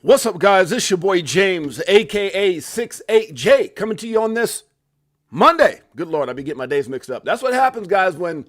What's up, guys? It's your boy James, aka 68J, coming to you on this Monday. Good Lord, I be getting my days mixed up. That's what happens, guys, when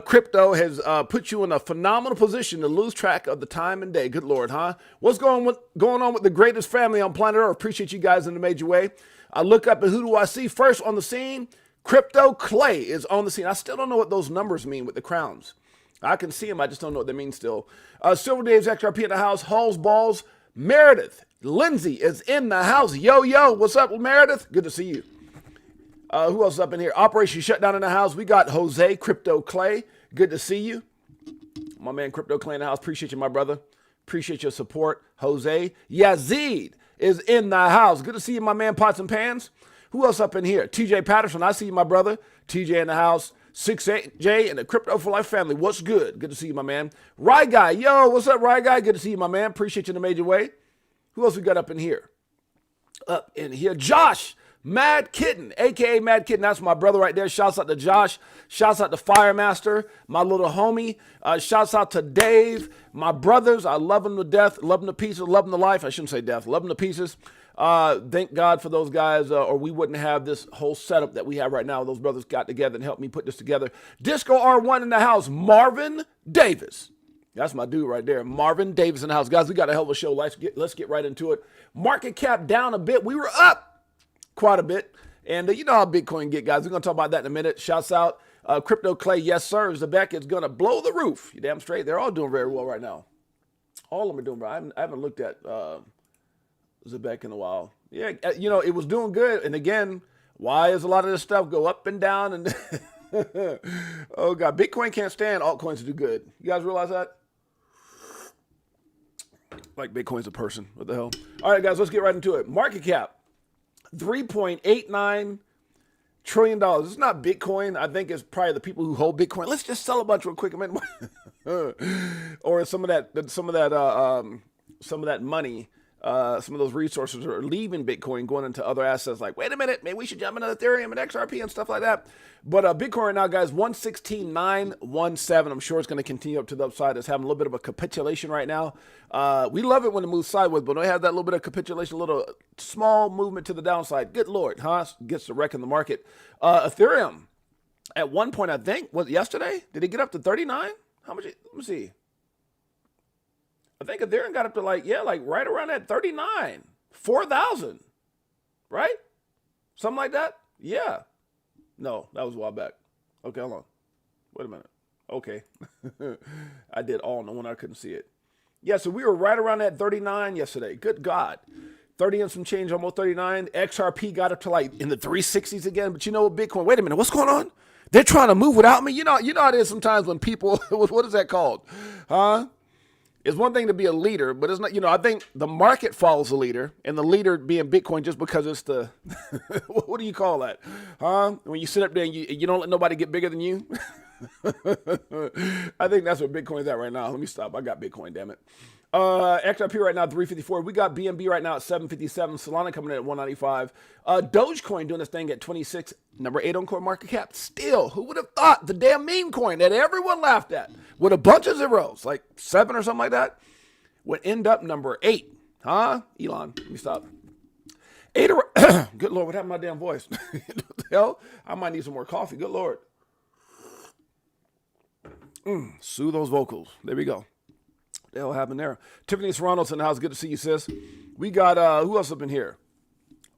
crypto has put you in a phenomenal position to lose track of the time and day. Good Lord, huh? What's going on with the greatest family on planet Earth? Appreciate you guys in a major way. I look up and who do I see first on the scene? Crypto Clay is on the scene. I still don't know what those numbers mean with the crowns. I can see them, I just don't know what they mean still. Silver Dave's XRP in the house, Halls Balls. Meredith Lindsay is in the house. Yo, what's up, Meredith? Good to see you. Who else is up in here? Operation Shutdown in the house. We got Jose Crypto Clay. Good to see you. My man Crypto Clay in the house. Appreciate you, my brother. Appreciate your support, Jose. Yazid is in the house. Good to see you, my man Pots and Pans. Who else up in here? TJ Patterson. I see you, my brother. TJ in the house. 68J and the Crypto for Life family. What's good? Good to see you, my man. Rye Guy. Yo, what's up, Rye Guy? Good to see you, my man. Appreciate you in a major way. Who else we got up in here? Josh Mad Kitten, a.k.a. Mad Kitten. That's my brother right there. Shouts out to Josh. Shouts out to Firemaster, my little homie. Shouts out to Dave, my brothers. I love them to death, love them to pieces, love them to life. I shouldn't say death, love them to pieces. Thank God for those guys, or we wouldn't have this whole setup that we have right now. Those brothers got together and helped me put this together. Disco R1 in the house. Marvin Davis. That's my dude right there. Marvin Davis in the house. Guys, we got a hell of a show. Let's get right into it. Market cap down a bit. We were up quite a bit. And you know how Bitcoin get, guys. We're going to talk about that in a minute. Shouts out. Crypto Clay, yes, sir. Zabek is going to blow the roof. You damn straight. They're all doing very well right now. All of them are doing well. I haven't looked at Zabek in a while. Yeah, you know, it was doing good. And again, why is a lot of this stuff go up and down? And oh, God. Bitcoin can't stand altcoins to do good. You guys realize that? Like Bitcoin's a person. What the hell? All right, guys, let's get right into it. Market cap, $3.89 trillion. It's not Bitcoin. I think it's probably the people who hold Bitcoin. Let's just sell a bunch real quick. Or some of that money. Some of those resources are leaving Bitcoin, going into other assets like, wait a minute, maybe we should jump into Ethereum and XRP and stuff like that. But Bitcoin right now, guys, 116,917. I'm sure it's going to continue up to the upside. It's having a little bit of a capitulation right now. We love it when it moves sideways, but when we have that little bit of capitulation, a little small movement to the downside. Good Lord, huh? Gets to wreck in the market. Ethereum, at one point, I think, was it yesterday? Did it get up to 39? How much? Let me see. I think Ethereum got up to like right around that 39, 4,000, right? Something like that. Yeah. No, that was a while back. Okay, hold on. Wait a minute. Okay. I did all in the one I couldn't see it. Yeah, so we were right around that 39 yesterday. Good God. 30 and some change, almost 39. XRP got up to like in the 360s again. But you know what, Bitcoin, wait a minute, what's going on? They're trying to move without me. You know how it is sometimes when people, what is that called? Huh? It's one thing to be a leader, but it's not, I think the market follows the leader, and the leader being Bitcoin just because it's the, what do you call that? Huh? When you sit up there and you don't let nobody get bigger than you? I think that's what Bitcoin's at right now. Let me stop. I got Bitcoin, damn it. XRP right now, 354. We got BNB right now at 757. Solana coming in at 195. Dogecoin doing this thing at 26. Number 8 on coin market cap. Still, who would have thought the damn meme coin that everyone laughed at with a bunch of zeros, like 7 or something like that, would end up number 8. Huh? Elon, let me stop. 8 or good Lord, what happened to my damn voice? What the hell? I might need some more coffee. Good Lord. Soothe those vocals. There we go. What the hell happened there? Tiffany Serrano's in the house. Good to see you, sis. We got, who else up in here?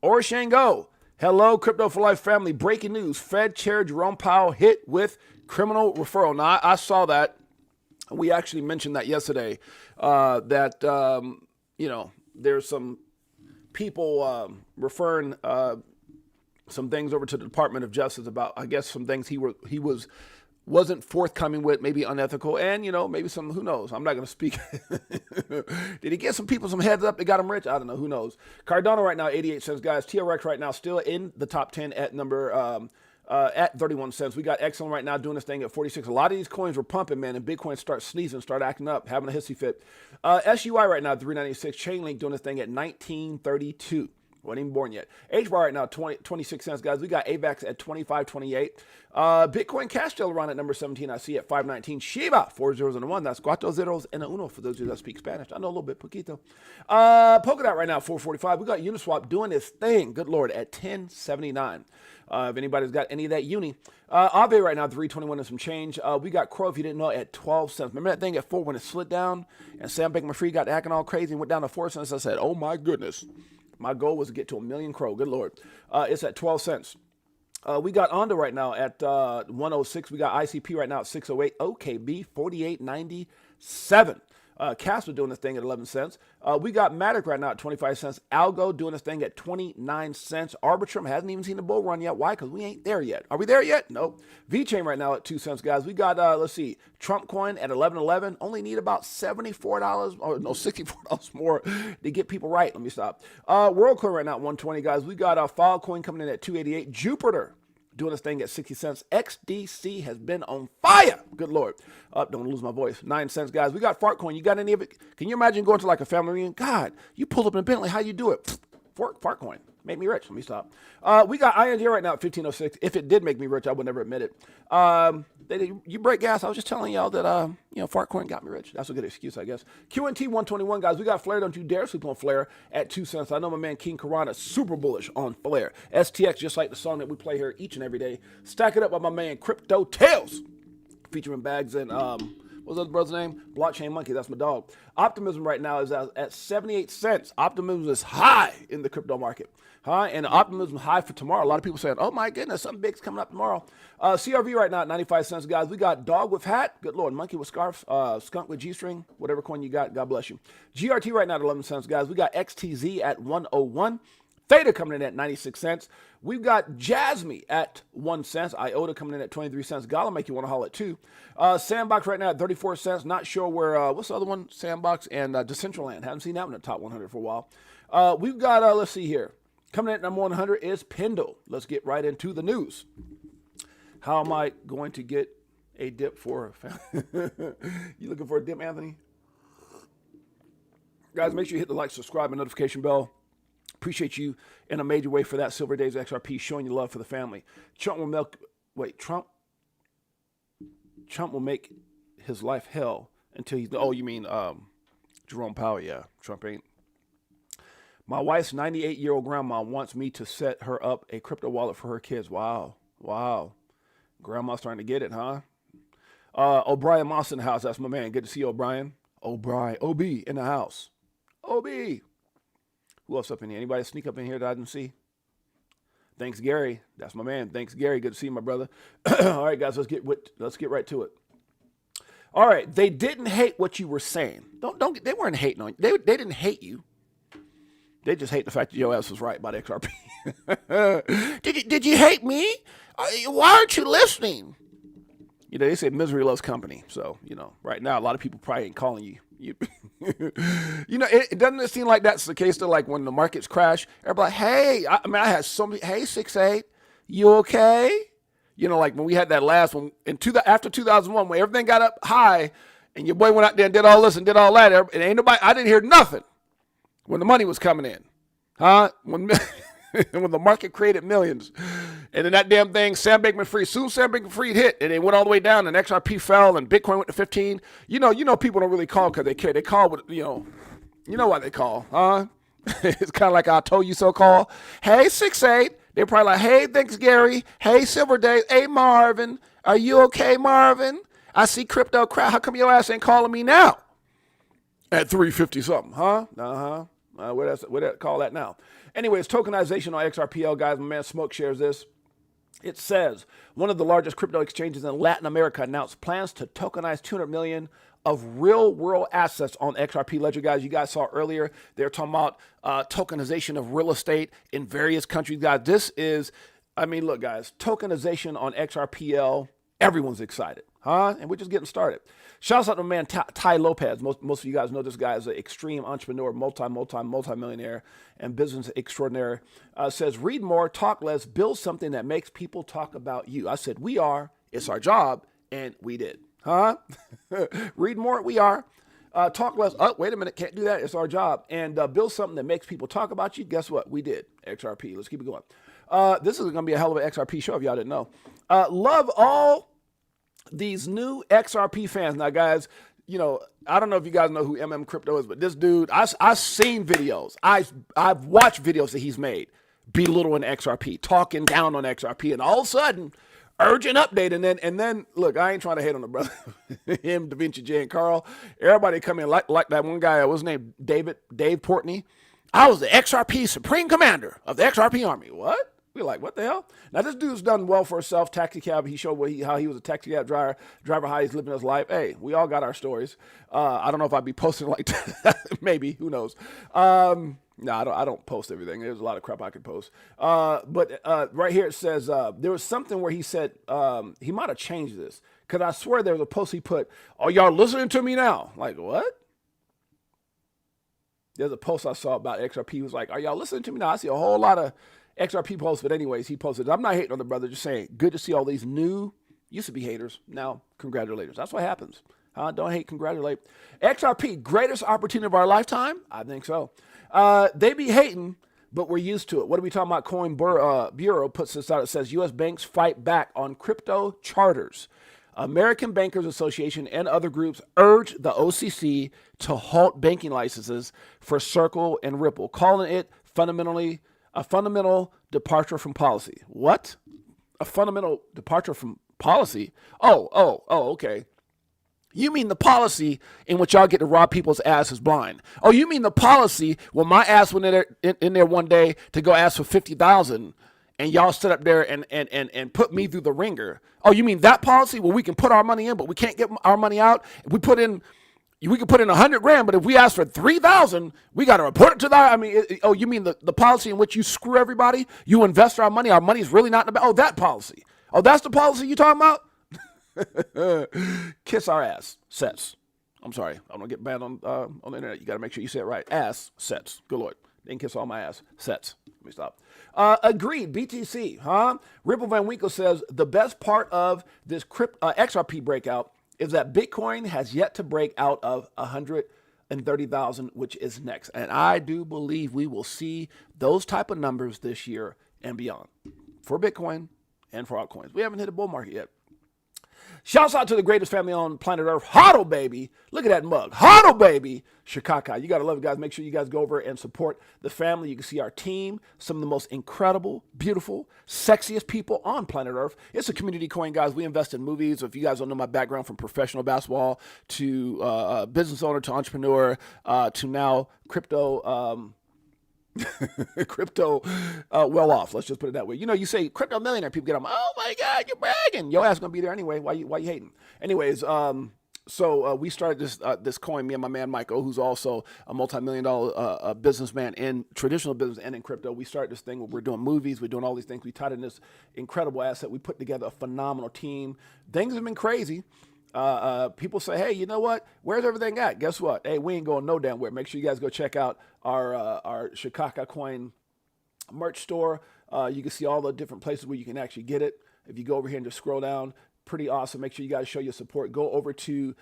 Or Shango. Hello, Crypto for Life family. Breaking news. Fed Chair Jerome Powell hit with criminal referral. Now, I saw that. We actually mentioned that yesterday, that, there's some people referring some things over to the Department of Justice about, I guess, some things he wasn't forthcoming with, maybe unethical, and, maybe some, who knows? I'm not going to speak. Did he get some people some heads up that got him rich? I don't know. Who knows? Cardano right now, 88 cents, guys. TRX right now still in the top 10 at at 31 cents. We got XLM right now doing this thing at 46. A lot of these coins were pumping, man, and Bitcoin start sneezing, start acting up, having a hissy fit. SUI right now, 396. Chainlink doing this thing at 1932. Wasn't even born yet. H-bar right now, 26 cents, guys. We got AVAX at 25.28. Bitcoin Cash still around at number 17. I see at 5.19. Shiba, 4 zeros and a 1. That's cuatro zeros and a uno for those of you that speak Spanish. I know a little bit, poquito. Polkadot right now, 4.45. We got Uniswap doing its thing, good Lord, at 10.79. If anybody's got any of that uni. Aave right now, 3.21 and some change. We got Crow, if you didn't know, at 12 cents. Remember that thing at 4 when it slid down and Sam Bankman-Fried got acting all crazy and went down to 4 cents? I said, oh my goodness. My goal was to get to 1 million Crow. Good Lord. It's at 12 cents. We got Onda right now at 106. We got ICP right now at 608. OKB 48.97. Casper doing this thing at 11 cents. We got Matic right now at 25 cents. Algo doing this thing at 29 cents. Arbitrum hasn't even seen the bull run yet. Why? Because we ain't there yet. Are we there yet? Nope. VChain right now at 2 cents, guys. We got, let's see, Trump coin at 11.11. Only need about $74, or no, $64 more to get people right. Let me stop. WorldCoin right now at 120, guys. We got Filecoin coming in at 288. Jupiter doing this thing at 60 cents. XDC has been on fire. Good Lord. Don't lose my voice. 9 cents, guys. We got Fartcoin. You got any of it? Can you imagine going to like a family reunion? God, you pulled up in Bentley. How you do it? Fartcoin. Make me rich. Let me stop. We got ING right now at 1506. If it did make me rich, I would never admit it. You break gas. I was just telling y'all that, Fartcoin got me rich. That's a good excuse, I guess. QNT 121, guys. We got Flare. Don't you dare sleep on Flare at 2 cents. I know my man King Karana is super bullish on Flare. STX, just like the song that we play here each and every day. Stack it up by my man Crypto Tales, featuring Bags and, what's the other brother's name? Blockchain Monkey. That's my dog. Optimism right now is at 78 cents. Optimism is high in the crypto market. And optimism high for tomorrow. A lot of people saying, oh my goodness, something big's coming up tomorrow. CRV right now at 95 cents, guys. We got Dog with Hat. Good Lord. Monkey with Scarf. Skunk with G-String. Whatever coin you got, God bless you. GRT right now at 11 cents, guys. We got XTZ at 101. Theta coming in at 96 cents. We've got Jasmy at 1 cent. IOTA coming in at 23 cents. Gala make you want to haul it too. Sandbox right now at 34 cents. Not sure where, what's the other one? Sandbox and Decentraland. Haven't seen that one in the top 100 for a while. We've got, let's see here. Coming in at number 100 is Pendle. Let's get right into the news. How am I going to get a dip for you looking for a dip, Anthony? Guys, make sure you hit the like, subscribe, and notification bell. Appreciate you in a major way for that. Silver Days XRP, showing you love for the family. Trump will make his life hell until he's, oh, you mean Jerome Powell? Yeah, Trump ain't. My wife's 98-year-old grandma wants me to set her up a crypto wallet for her kids. Wow. Grandma's starting to get it, huh? O'Brien Moss in the house. That's my man. Good to see you, O'Brien. OB in the house. OB. Who else up in here? Anybody sneak up in here that I didn't see? Thanks, Gary. That's my man. Thanks, Gary. Good to see you, my brother. All right, guys, let's get right to it. All right, they didn't hate what you were saying. They weren't hating on you. They didn't hate you. They just hate the fact that your ass was right about XRP. Did you hate me? Why aren't you listening? They say misery loves company. So, right now, a lot of people probably ain't calling you. It doesn't seem like that's the case though. Like when the markets crash, everybody, hey, I had so many, hey, 6-8, you okay? Like when we had that last one after 2001, when everything got up high and your boy went out there and did all this and did all that. And ain't nobody, I didn't hear nothing when the money was coming in, when the market created millions. And then that damn thing, Sam Bankman-Fried, soon Sam Bankman-Fried hit, and it went all the way down, and XRP fell, and Bitcoin went to 15. People don't really call because they care. They call what, you know why they call, huh? It's kind of like I told you so call. Hey, 6-8. They're probably like, hey, thanks, Gary. Hey, Silver Days. Hey, Marvin. Are you okay, Marvin? I see crypto crowd. How come your ass ain't calling me now? At 350 something, huh? Where that call that now? Anyways, tokenization on XRPL, guys. My man Smoke shares this. It says, one of the largest crypto exchanges in Latin America announced plans to tokenize 200 million of real-world assets on XRP Ledger, guys. You guys saw earlier, they're talking about tokenization of real estate in various countries, guys. This is, look, guys, tokenization on XRPL, everyone's excited, huh? And we're just getting started. Shouts out to my man Ty Lopez. Most of you guys know this guy is an extreme entrepreneur, multi-millionaire, and business extraordinaire. Says, read more, talk less, build something that makes people talk about you. I said, we are, it's our job, and we did. Huh? Read more, we are. Talk less. Oh, wait a minute. Can't do that. It's our job. And build something that makes people talk about you. Guess what? We did. XRP. Let's keep it going. This is going to be a hell of an XRP show if y'all didn't know. Love all these new XRP fans. Now, guys, you know, I don't know if you guys know who Crypto is, but this dude, I've seen videos. I've watched videos that he's made belittling XRP, talking down on XRP, and all of a sudden, urgent update. And then look, I ain't trying to hate on the brother. Him, Da Vinci, Jay, and Carl. Everybody come in like that one guy, what's his name? Dave Portney. I was the XRP Supreme Commander of the XRP Army. What? We're like, what the hell? Now, this dude's done well for himself. Taxi cab. He showed how he was a taxi cab driver, how he's living his life. Hey, we all got our stories. I don't know if I'd be posting like that. Maybe. Who knows? No, I don't post everything. There's a lot of crap I could post. But right here it says there was something where he said he might have changed this. Because I swear there was a post he put, oh, y'all listening to me now? Like, what? There's a post I saw about XRP. He was like, are y'all listening to me now? I see a whole lot of XRP posts, but anyways, he posted. I'm not hating on the brother, just saying, good to see all these new, used to be haters, now congratulators. That's what happens. Don't hate, congratulate. XRP, greatest opportunity of our lifetime? I think so. They be hating, but we're used to it. What are we talking about? Coin Bureau puts this out. It says, U.S. banks fight back on crypto charters. American Bankers Association and other groups urge the OCC to halt banking licenses for Circle and Ripple, calling it a fundamental departure from policy. What? A fundamental departure from policy? Oh, okay. You mean the policy in which y'all get to rob people's asses blind? Oh, you mean the policy when my ass went in there one day to go ask for $50,000 and y'all stood up there and put me through the ringer? Oh, you mean that policy? Well, we can put our money in, but we can't get our money out. We can put in $100,000, but if we ask for $3,000, we got to report it to that. I mean, you mean the policy in which you screw everybody? You invest our money's really not in the, oh, that policy. Oh, that's the policy you talking about? Kiss our ass sets. I'm sorry, I'm gonna get banned on the internet. You got to make sure you say it right. Ass sets. Good Lord, they can kiss all my ass sets. Let me stop. Agreed. BTC, huh? Ripple Van Winkle says the best part of this XRP breakout is that Bitcoin has yet to break out of 130,000, which is next, and I do believe we will see those type of numbers this year and beyond for Bitcoin and for altcoins. We haven't hit a bull market yet. Shouts out to the greatest family on planet Earth, HODL baby. Look at that mug, HODL baby. Chicago, you got to love it, guys. Make sure you guys go over and support the family. You can see our team, some of the most incredible, beautiful, sexiest people on planet Earth. It's a community coin, guys. We invest in movies. If you guys don't know my background, from professional basketball to business owner to entrepreneur to now crypto. Crypto well off. Let's just put it that way. You know, you say crypto millionaire, people get on, oh my God, you're bragging. Your ass gonna be there anyway. Why you hating? Anyways, so we started this coin, me and my man Michael, who's also a multi-million-dollar businessman in traditional business and in crypto. We started this thing where we're doing movies, we're doing all these things. We tied in this incredible asset. We put together a phenomenal team. Things have been crazy. People say, hey, you know what? Where's everything at? Guess what? Hey, we ain't going no damn where. Make sure you guys go check out our Chicago Coin merch store. You can see all the different places where you can actually get it. If you go over here and just scroll down, pretty awesome. Make sure you guys show your support. Go over to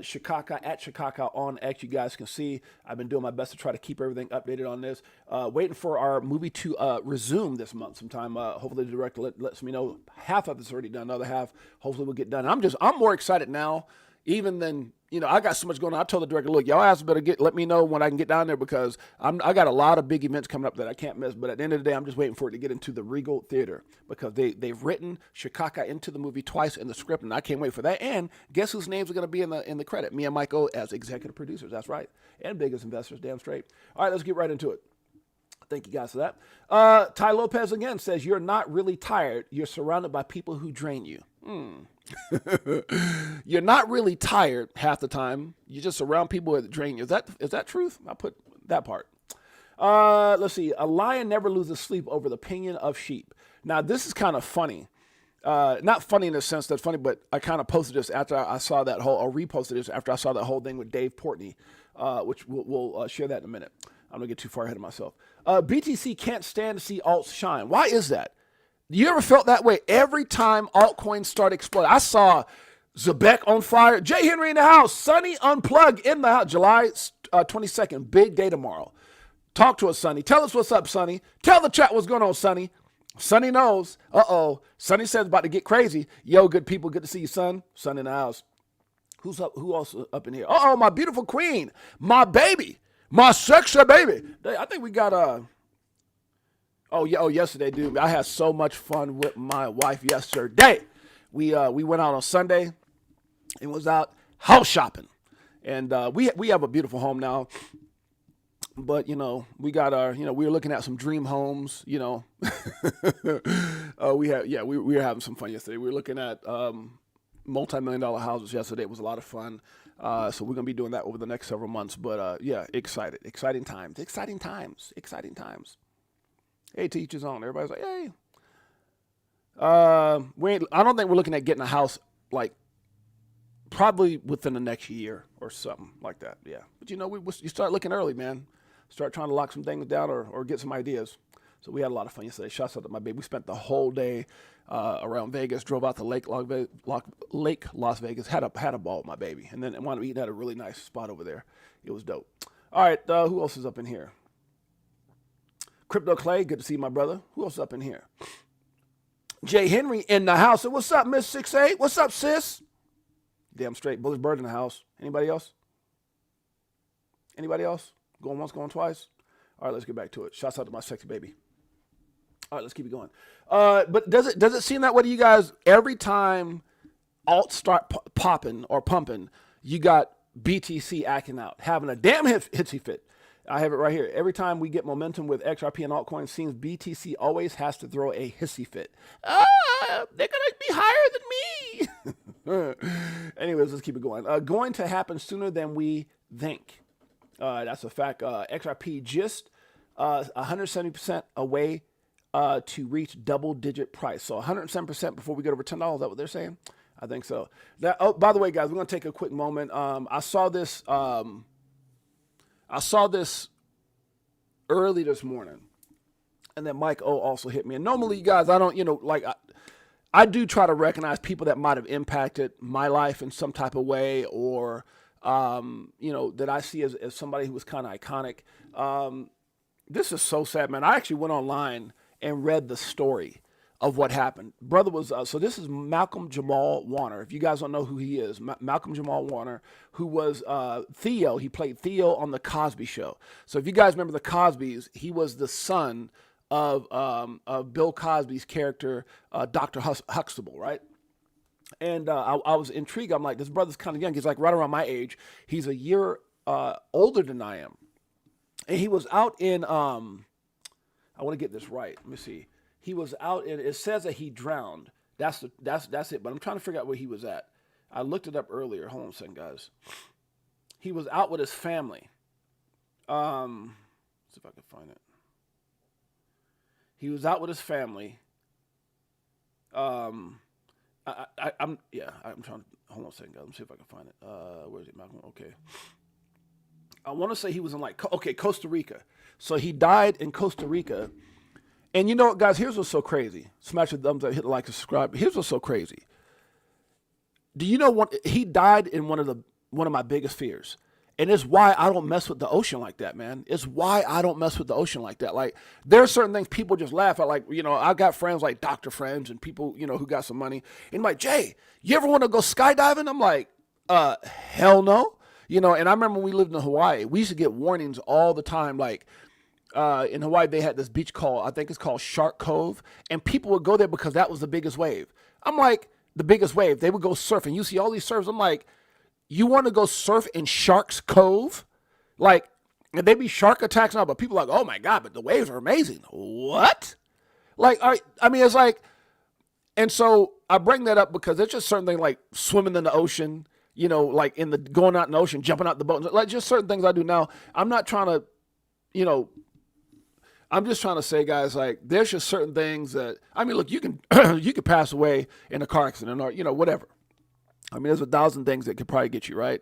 Chicago, at Chicago on X. You guys can see I've been doing my best to try to keep everything updated on this. Waiting for our movie to resume this month sometime. Hopefully the director lets me know half of it's already done. Another half, hopefully we'll get done. I'm more excited now even than, you know, I got so much going on. I told the director, look, y'all ass better let me know when I can get down there, because I got a lot of big events coming up that I can't miss. But at the end of the day, I'm just waiting for it to get into the Regal Theater, because they've written Chicago into the movie twice in the script, and I can't wait for that. And guess whose names are going to be in the credit? Me and Michael as executive producers. That's right. And biggest investors, damn straight. All right, let's get right into it. Thank you guys for that. Ty Lopez again says, you're not really tired. You're surrounded by people who drain you. You're not really tired half the time. You just surround people that drain you. Is that truth? I'll put that part. Let's see. A lion never loses sleep over the opinion of sheep. Now, this is kind of funny. Not funny in the sense that's funny, but I kind of posted this after I saw that whole, or reposted this after I saw that whole thing with Dave Portney, which we'll share that in a minute. I'm going to get too far ahead of myself. BTC can't stand to see alts shine. Why is that? You ever felt that way? Every time altcoins start exploding, I saw Zebek on fire. Jay Henry in the house. Sonny Unplug in the house. July 22nd. Big day tomorrow. Talk to us, Sonny. Tell us what's up, Sonny. Tell the chat what's going on, Sonny. Sonny knows. Uh-oh. Sonny says about to get crazy. Yo, good people. Good to see you, son. Son in the house. Who's up? Who else up in here? Uh-oh, my beautiful queen. My baby. My sexy baby. I think we got yesterday, dude. I had so much fun with my wife yesterday. We went out on Sunday and was out house shopping. And we have a beautiful home now. But, we got we were looking at some dream homes, we were having some fun yesterday. We were looking at multi-million-dollar houses yesterday. It was a lot of fun. So we're going to be doing that over the next several months. But, excited. Exciting times. Hey, to each his own. Everybody's like, hey. I don't think we're looking at getting a house, probably within the next year or something like that. Yeah. But, you start looking early, man. Start trying to lock some things down or get some ideas. So we had a lot of fun yesterday. Shouts out to my baby. We spent the whole day around Vegas, drove out to Lake Las Vegas, had a ball with my baby, and then wound up eating at a really nice spot over there. It was dope. All right, who else is up in here? Crypto Clay, good to see my brother. Who else is up in here? Jay Henry in the house. What's up, Miss 6'8"? What's up, sis? Damn straight. Bullish Bird in the house. Anybody else? Going once, going twice? All right, let's get back to it. Shouts out to my sexy baby. All right, let's keep it going. But does it seem that way to you guys? Every time alts start popping or pumping, you got BTC acting out, having a damn hitsy fit. I have it right here. Every time we get momentum with XRP and altcoins, seems BTC always has to throw a hissy fit. They're going to be higher than me. Anyways, let's keep it going. Going to happen sooner than we think. That's a fact. XRP just 170% away to reach double-digit price. So 107% before we get over $10. Is that what they're saying? I think so. By the way, guys, we're going to take a quick moment. I saw this early this morning, and then Mike O also hit me. And normally, you guys, I don't, I do try to recognize people that might have impacted my life in some type of way, or that I see as somebody who was kind of iconic. This is so sad, man. I actually went online and read the story of what happened. Brother was, so this is Malcolm Jamal Warner. If you guys don't know who he is, Malcolm Jamal Warner, who was Theo. He played Theo on The Cosby Show. So if you guys remember The Cosbys, he was the son of Bill Cosby's character, Dr. Huxtable, right? And I was intrigued. I'm like, this brother's kind of young. He's like right around my age. He's a year older than I am. And he was out in, I want to get this right. Let me see. He was out in, it says that he drowned. That's it. But I'm trying to figure out where he was at. I looked it up earlier. Hold on a second, guys. He was out with his family. Let's see if I can find it. He was out with his family. I'm trying to, hold on a second, guys. Let me see if I can find it. Where is it, Malcolm? Okay. I want to say he was in Costa Rica. So he died in Costa Rica. And you know what, guys, here's what's so crazy. Smash the thumbs up, hit the like, and subscribe. Here's what's so crazy. Do you know what? He died in one of my biggest fears. And it's why I don't mess with the ocean like that, man. It's why I don't mess with the ocean like that. Like, there are certain things people just laugh at. Like, I got friends like doctor friends and people, who got some money. And I'm like, Jay, you ever want to go skydiving? I'm like, hell no. And I remember when we lived in Hawaii, we used to get warnings all the time. Like, in Hawaii, they had this beach called, I think it's called Shark Cove. And people would go there because that was the biggest wave. I'm like, the biggest wave. They would go surfing. You see all these surfs. I'm like, you want to go surf in Shark's Cove? Like, and they be shark attacks now, but people are like, oh my God, but the waves are amazing. What? Like, I mean, it's like, and so I bring that up because it's just certain things like swimming in the ocean, like going out in the ocean, jumping out the boat, like just certain things I do now. I'm not trying to, I'm just trying to say, guys, like, there's just certain things that, I mean, look, you can pass away in a car accident or, whatever. I mean, there's 1,000 things that could probably get you, right?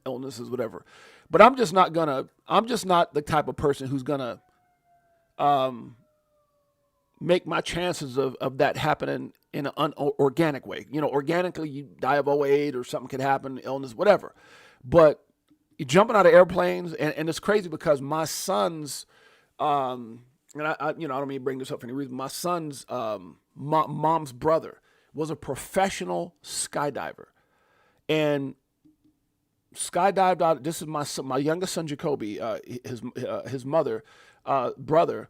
Illnesses, whatever. But I'm just not the type of person who's gonna make my chances of that happening in an unorganic way. Organically, you die of old age or something could happen, illness, whatever. But you're jumping out of airplanes, and it's crazy because my son's, and I don't mean to bring this up for any reason. My son's mom's brother was a professional skydiver, and skydived out. This is my youngest son, Jacoby. His mother brother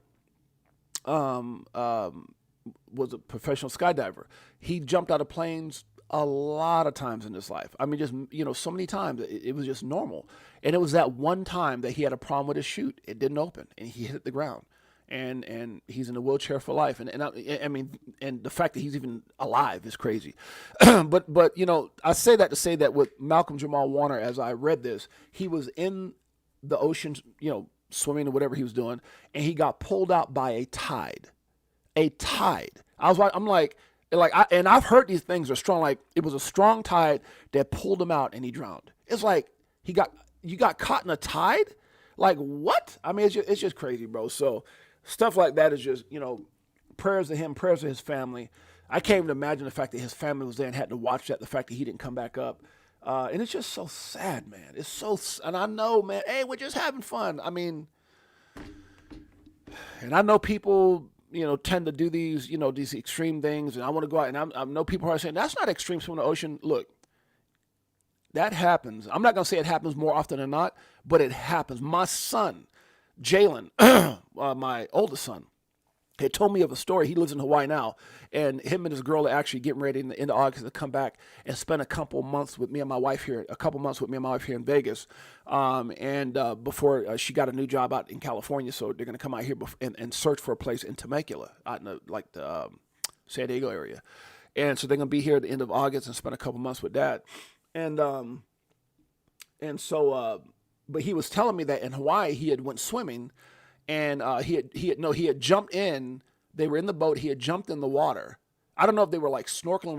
was a professional skydiver. He jumped out of planes a lot of times in his life. I mean, just, so many times it was just normal. And it was that one time that he had a problem with his chute. It didn't open and he hit the ground, and he's in a wheelchair for life. And I mean, and the fact that he's even alive is crazy. but I say that to say that with Malcolm Jamal Warner, as I read this, he was in the ocean, swimming or whatever he was doing, and he got pulled out by a tide. I'm like, and I've heard these things are strong. Like, it was a strong tide that pulled him out and he drowned. It's like you got caught in a tide. Like, what? I mean, it's just crazy, bro. So stuff like that is just, prayers to him, prayers to his family. I can't even imagine the fact that his family was there and had to watch that. The fact that he didn't come back up. And it's just so sad, man. It's so, and I know, man, hey, we're just having fun. I mean, and I know people, tend to do these, these extreme things, and I want to go out, and I know people are saying, that's not extreme swim in the ocean. Look, that happens. I'm not going to say it happens more often than not, but it happens. My son, Jalen, my oldest son, had told me of a story. He lives in Hawaii now, and him and his girl are actually getting ready in the end of August to come back and spend a couple months with me and my wife here in Vegas. Before she got a new job out in California, so they're going to come out here and search for a place in Temecula, out in the San Diego area. And so they're going to be here at the end of August and spend a couple months with Dad. But he was telling me that in Hawaii he had went swimming. And he had jumped in. They were in the boat. He had jumped in the water. I don't know if they were like snorkeling,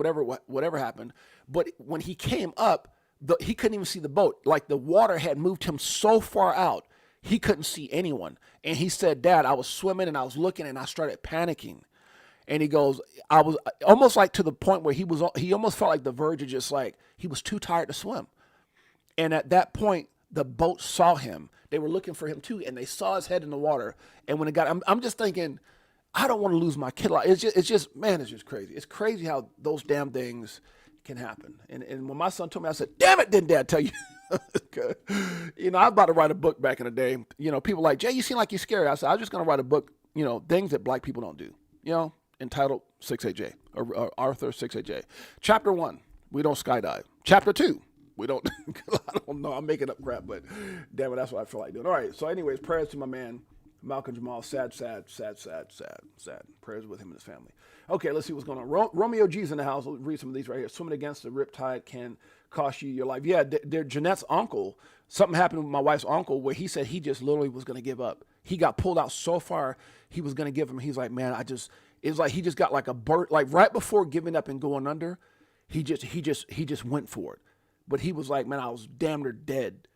whatever happened. But when he came up, he couldn't even see the boat. Like, the water had moved him so far out, he couldn't see anyone. And he said, Dad, I was swimming and I was looking and I started panicking. And he goes, I was almost like to the point where he almost felt like the verge of just like, he was too tired to swim. And at that point, the boat saw him. They were looking for him too, and they saw his head in the water. And when it got, I'm just thinking, I don't want to lose my kid. It's just, man, it's just crazy. It's crazy how those damn things can happen. And when my son told me, I said, damn it, didn't Dad tell you? I was about to write a book back in the day. People like, Jay, you seem like you're scary. I said, I was just going to write a book, things that black people don't do, entitled 68J or Arthur 68J. Chapter 1, we don't skydive. Chapter 2, we don't, I don't know, I'm making up crap, but damn it, that's what I feel like doing. All right, so anyways, prayers to my man, Malcolm Jamal. Sad. Prayers with him and his family. Okay, let's see what's going on. Romeo G's in the house. I'll read some of these right here. Swimming against the riptide can cost you your life. Yeah, Jeanette's uncle, something happened with my wife's uncle where he said he just literally was going to give up. He got pulled out so far, he was going to give him. He's like, man, it was like he just got like a bird, like right before giving up and going under, he just went for it. But he was like, man, I was damn near dead,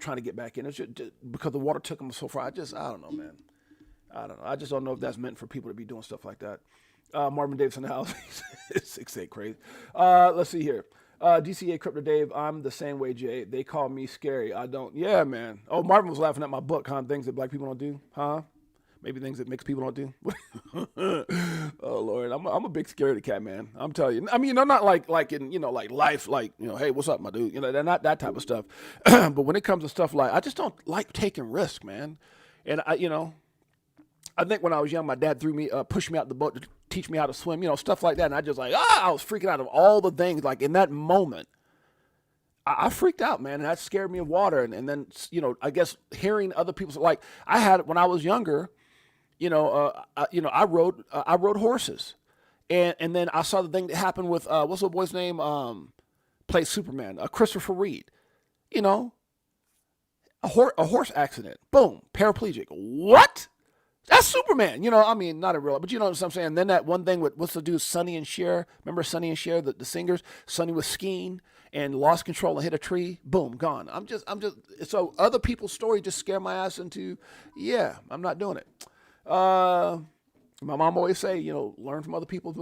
trying to get back in. It's just because the water took him so far. I don't know, man. I don't know. I just don't know if that's meant for people to be doing stuff like that. Marvin Davis in the house. 6'8", crazy. Let's see here. DCA Crypto Dave, I'm the same way, Jay. They call me scary. I don't. Yeah, man. Oh, Marvin was laughing at my book, huh? Things that black people don't do, huh? Maybe things that mixed people don't do. Oh Lord, I'm a big scaredy cat, man. I'm telling you. I mean, I'm not like in like life, like hey, what's up, my dude? They're not that type of stuff. But when it comes to stuff like, I just don't like taking risk, man. And I think when I was young, my dad pushed me out the boat to teach me how to swim, stuff like that. And I just I was freaking out of all the things. Like in that moment, I freaked out, man, and that scared me of water. And then I guess hearing other people's, like I had when I was younger. I rode horses, and then I saw the thing that happened with what's the boy's name? Plays Superman, Christopher Reed. A horse accident, boom, paraplegic. What? That's Superman. I mean, not in real life, but you know what I'm saying. And then that one thing with what's the dude, Sonny and Cher? Remember Sonny and Cher, the singers? Sonny was skiing and lost control and hit a tree. Boom, gone. I'm just. So other people's story just scare my ass into. Yeah, I'm not doing it. My mom always say, learn from other people.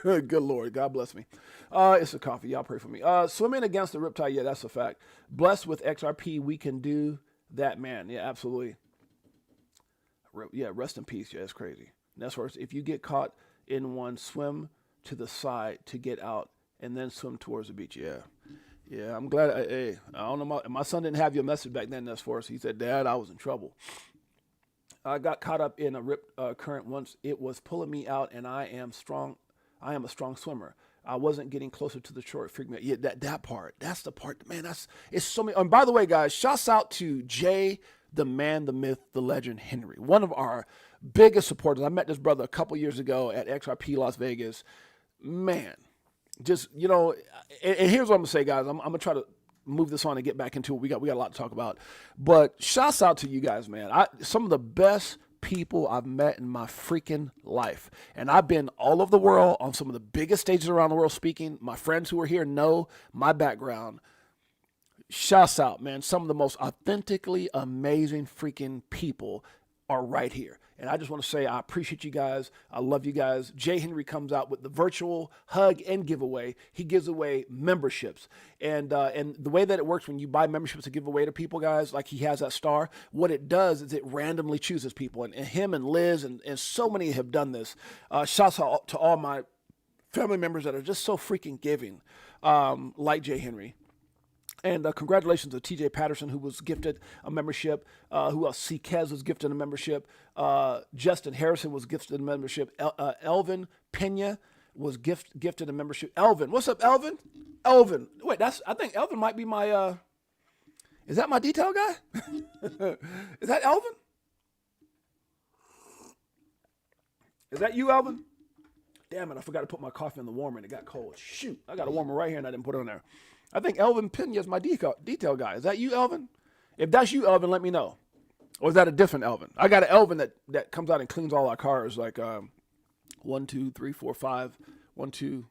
Good Lord, God bless me. It's a coffee. Y'all pray for me. Swimming against the riptide. Yeah, that's a fact. Blessed with XRP, we can do that, man. Yeah, absolutely. Yeah, rest in peace. Yeah, it's crazy. That's worse. If you get caught in one, swim to the side to get out and then swim towards the beach. Yeah. Yeah, I'm glad. Hey, I don't know. My son didn't have your message back then, that's for us. He said, Dad, I was in trouble. I got caught up in a rip current once. It was pulling me out, and I am strong. I am a strong swimmer. I wasn't getting closer to the shore. It freaked me out. Yeah, that part. That's the part. Man, it's so many. And by the way, guys, shouts out to Jay, the man, the myth, the legend, Henry. One of our biggest supporters. I met this brother a couple years ago at XRP Las Vegas. Man, just, and here's what I'm going to say, guys. I'm going to try to move this on and get back into it. We got a lot to talk about. But shouts out to you guys, man. Some of the best people I've met in my freaking life. And I've been all over the world on some of the biggest stages around the world speaking. My friends who are here know my background. Shouts out, man. Some of the most authentically amazing freaking people are right here. And I just want to say I appreciate you guys. I love you guys. Jay Henry comes out with the virtual hug and giveaway. He gives away memberships. And the way that it works when you buy memberships to give away to people, guys, like he has that star, what it does is it randomly chooses people. And him and Liz and so many have done this. Shouts out to all my family members that are just so freaking giving, like Jay Henry. And congratulations to TJ Patterson, who was gifted a membership. Who else? C. Kez was gifted a membership. Justin Harrison was gifted a membership. Elvin Pena was gifted a membership. Elvin, what's up, Elvin? Elvin, wait, I think Elvin might be my. Is that my detail guy? Is that Elvin? Is that you, Elvin? Damn it, I forgot to put my coffee in the warmer and it got cold. Shoot, I got a warmer right here and I didn't put it on there. I think Elvin Pena is my detail guy. Is that you, Elvin? If that's you, Elvin, let me know. Or is that a different Elvin? I got an Elvin that comes out and cleans all our cars, like 1, 2, 3, 4, 5. 1, 2,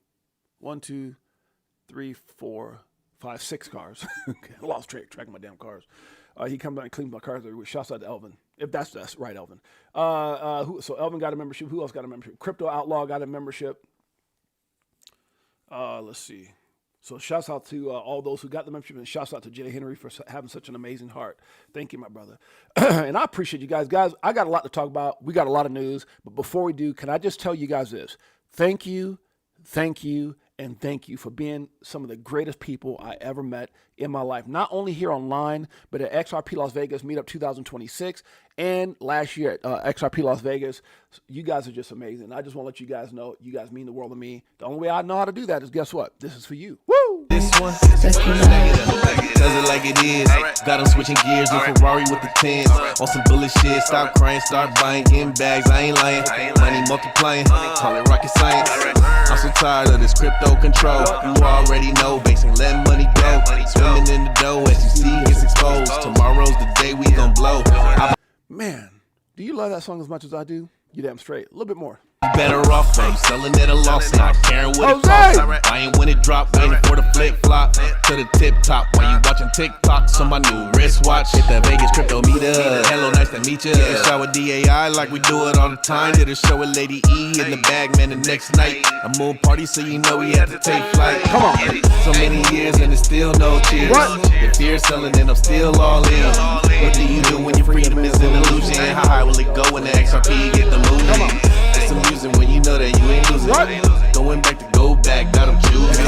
3, 4, 5, 6 cars. I lost track of my damn cars. He comes out and cleans my cars every week. Shouts out to Elvin. If that's right, Elvin. So Elvin got a membership. Who else got a membership? Crypto Outlaw got a membership. Let's see. So shouts out to all those who got the membership, and shouts out to Jay Henry for having such an amazing heart. Thank you, my brother. And I appreciate you guys. Guys, I got a lot to talk about. We got a lot of news. But before we do, can I just tell you guys this? Thank you, and thank you for being some of the greatest people I ever met in my life. Not only here online, but at XRP Las Vegas Meetup 2026 and last year at XRP Las Vegas. You guys are just amazing. I just want to let you guys know you guys mean the world to me. The only way I know how to do that is, guess what? This is for you. Woo! This one, does it like it is. Got them switching gears, new Ferrari with the tens. On some bullet shit, stop crying, start buying, getting bags. I ain't lying, money multiplying, call it rocket science. I'm so tired of this crypto control. You already know, banks ain't letting money go. Swimming in the dough, SEC gets exposed. Tomorrow's the day we gon' blow. Man, do you love that song as much as I do? You damn straight. A little bit more. Better off from selling at a loss, not caring what it costs. I ain't when it drop, waiting for the flip flop to the tip top. While you watching TikToks on my new wristwatch, hit the Vegas crypto meetup. Hello, nice to meet ya. Shout with DAI like we do it all the time. Did a show with Lady E in the bag, man. The next night a moon party, so you know we had to take flight. Come on, so many years and it's still no cheers. The fear selling and I'm still all in. What do you do when your freedom is an illusion? How high will it go when the XRP get the moving? It's amusing when you know that you ain't losing. Going back to go back, got them choosing.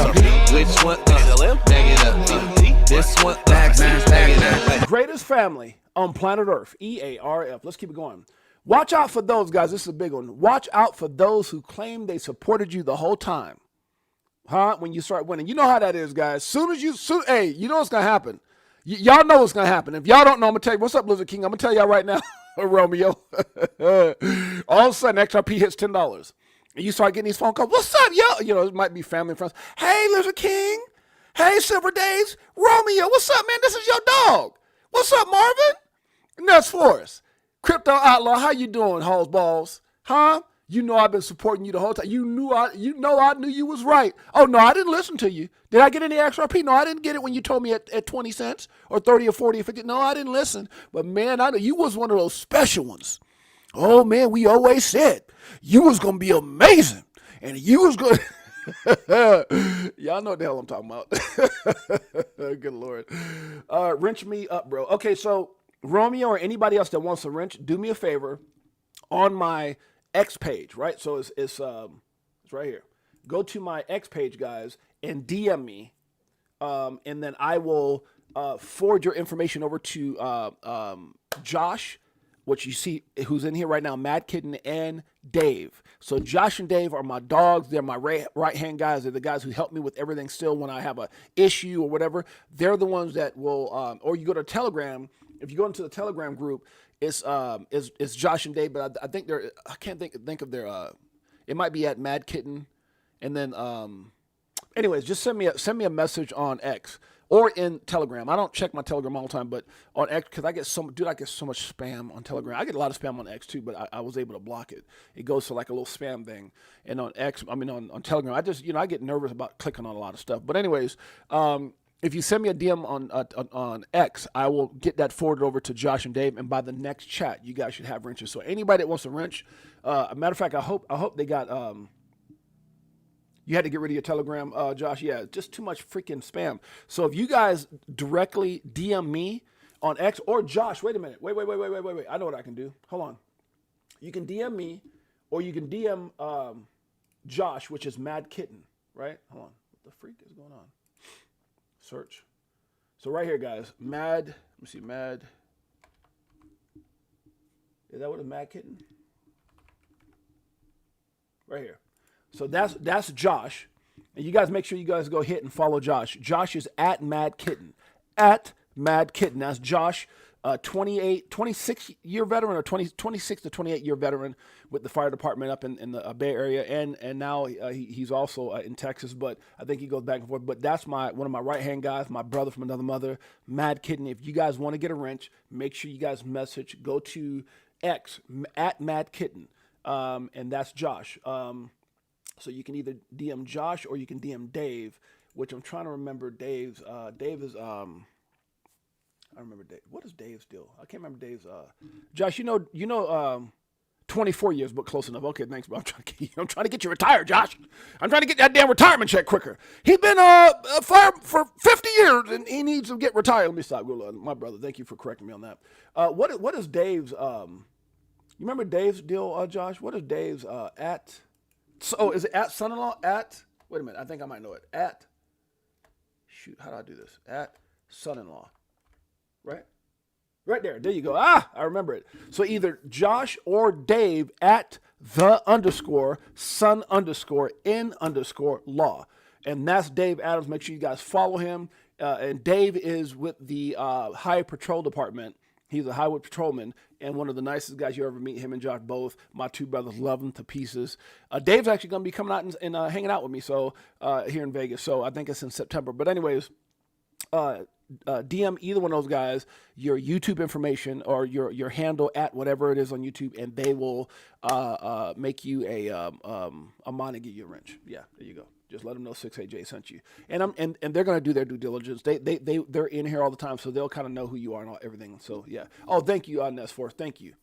Which one? Bag it up. This one, bag it up. Greatest family on planet Earth. EARF. Let's keep it going. Watch out for those guys. This is a big one. Watch out for those who claim they supported you the whole time. When you start winning. You know how that is, guys. Hey, you know what's going to happen. Y'all know what's going to happen. If y'all don't know, I'm going to tell you. What's up, Blizzard King? I'm going to tell y'all right now. Romeo. All of a sudden, XRP hits $10. And you start getting these phone calls. What's up, yo? It might be family and friends. Hey, Lizard King. Hey, Silver Days. Romeo, what's up, man? This is your dog. What's up, Marvin? And that's Forrest. Crypto Outlaw, how you doing, Halls Balls? Huh? You know I've been supporting you the whole time. I knew you was right. Oh, no, I didn't listen to you. Did I get any XRP? No, I didn't get it when you told me at 20 cents or 30 or 40 or 50. No, I didn't listen. But, man, I know you was one of those special ones. Oh man, we always said you was gonna be amazing, and you was gonna. Y'all know what the hell I'm talking about. Good Lord. Wrench me up, bro. Okay, so Romeo or anybody else that wants to wrench, do me a favor on my X page, right? So it's right here. Go to my X page, guys, and DM me, and then I will forward your information over to Josh, which you see who's in here right now, Mad Kitten and Dave. So Josh and Dave are my dogs. They're my right-hand guys. They're the guys who help me with everything still when I have a issue or whatever. They're the ones that will, or you go to Telegram. If you go into the Telegram group, it's Josh and Dave, but I think I can't think of their, it might be at Mad Kitten. And then, anyways, just send me a message on X or in Telegram. I don't check my Telegram all the time, but on X, because I get so much spam on Telegram. I get a lot of spam on X too, but I was able to block it. It goes to like a little spam thing. And on on Telegram, I get nervous about clicking on a lot of stuff. But anyways, if you send me a DM on X, I will get that forwarded over to Josh and Dave, and by the next chat, you guys should have wrenches. So anybody that wants to wrench, a matter of fact, I hope they got. You had to get rid of your Telegram, Josh. Yeah, just too much freaking spam. So if you guys directly DM me on X or Josh, wait a minute. Wait. I know what I can do. Hold on. You can DM me or you can DM Josh, which is Mad Kitten, right? Hold on. What the freak is going on? Search. So right here, guys, Mad. Let me see, Mad. Is that what it's Mad Kitten? Right here. So that's Josh. And you guys make sure you guys go hit and follow Josh. Josh is at Mad Kitten. At Mad Kitten. That's Josh, 26-year veteran or 26 to 28-year veteran with the fire department up in the Bay Area. And now he's also in Texas, but I think he goes back and forth. But that's one of my right-hand guys, my brother from another mother, Mad Kitten. If you guys want to get a wrench, make sure you guys message. Go to X, at Mad Kitten. And that's Josh. So you can either DM Josh or you can DM Dave, which I'm trying to remember Dave's. Dave is I remember Dave. What is Dave's deal? I can't remember Dave's. Josh, you know, 24 years, but close enough. Okay, thanks, bro. I'm trying to get you retired, Josh. I'm trying to get that damn retirement check quicker. He's been fired for 50 years and he needs to get retired. Let me stop. My brother, thank you for correcting me on that. What is Dave's? You remember Dave's deal, Josh? What is Dave's at? So is it at son-in-law? Wait a minute, I think I might know it. How do I do this? At son-in-law, right? Right there you go. I remember it. So either Josh or Dave at _son_in_law. And that's Dave Adams. Make sure you guys follow him. And Dave is with the Highway Patrol Department. He's a highway patrolman and one of the nicest guys you ever meet. Him and Josh both. My two brothers love him to pieces. Dave's actually going to be coming out and hanging out with me here in Vegas. So I think it's in September. But anyways, DM either one of those guys your YouTube information or your handle at whatever it is on YouTube, and they will make you a mod and get you a wrench. Yeah, there you go. Just let them know 68J sent you, and they're gonna do their due diligence. They're in here all the time, so they'll kind of know who you are and everything. So yeah. Oh, thank you, Ness Force. Thank you.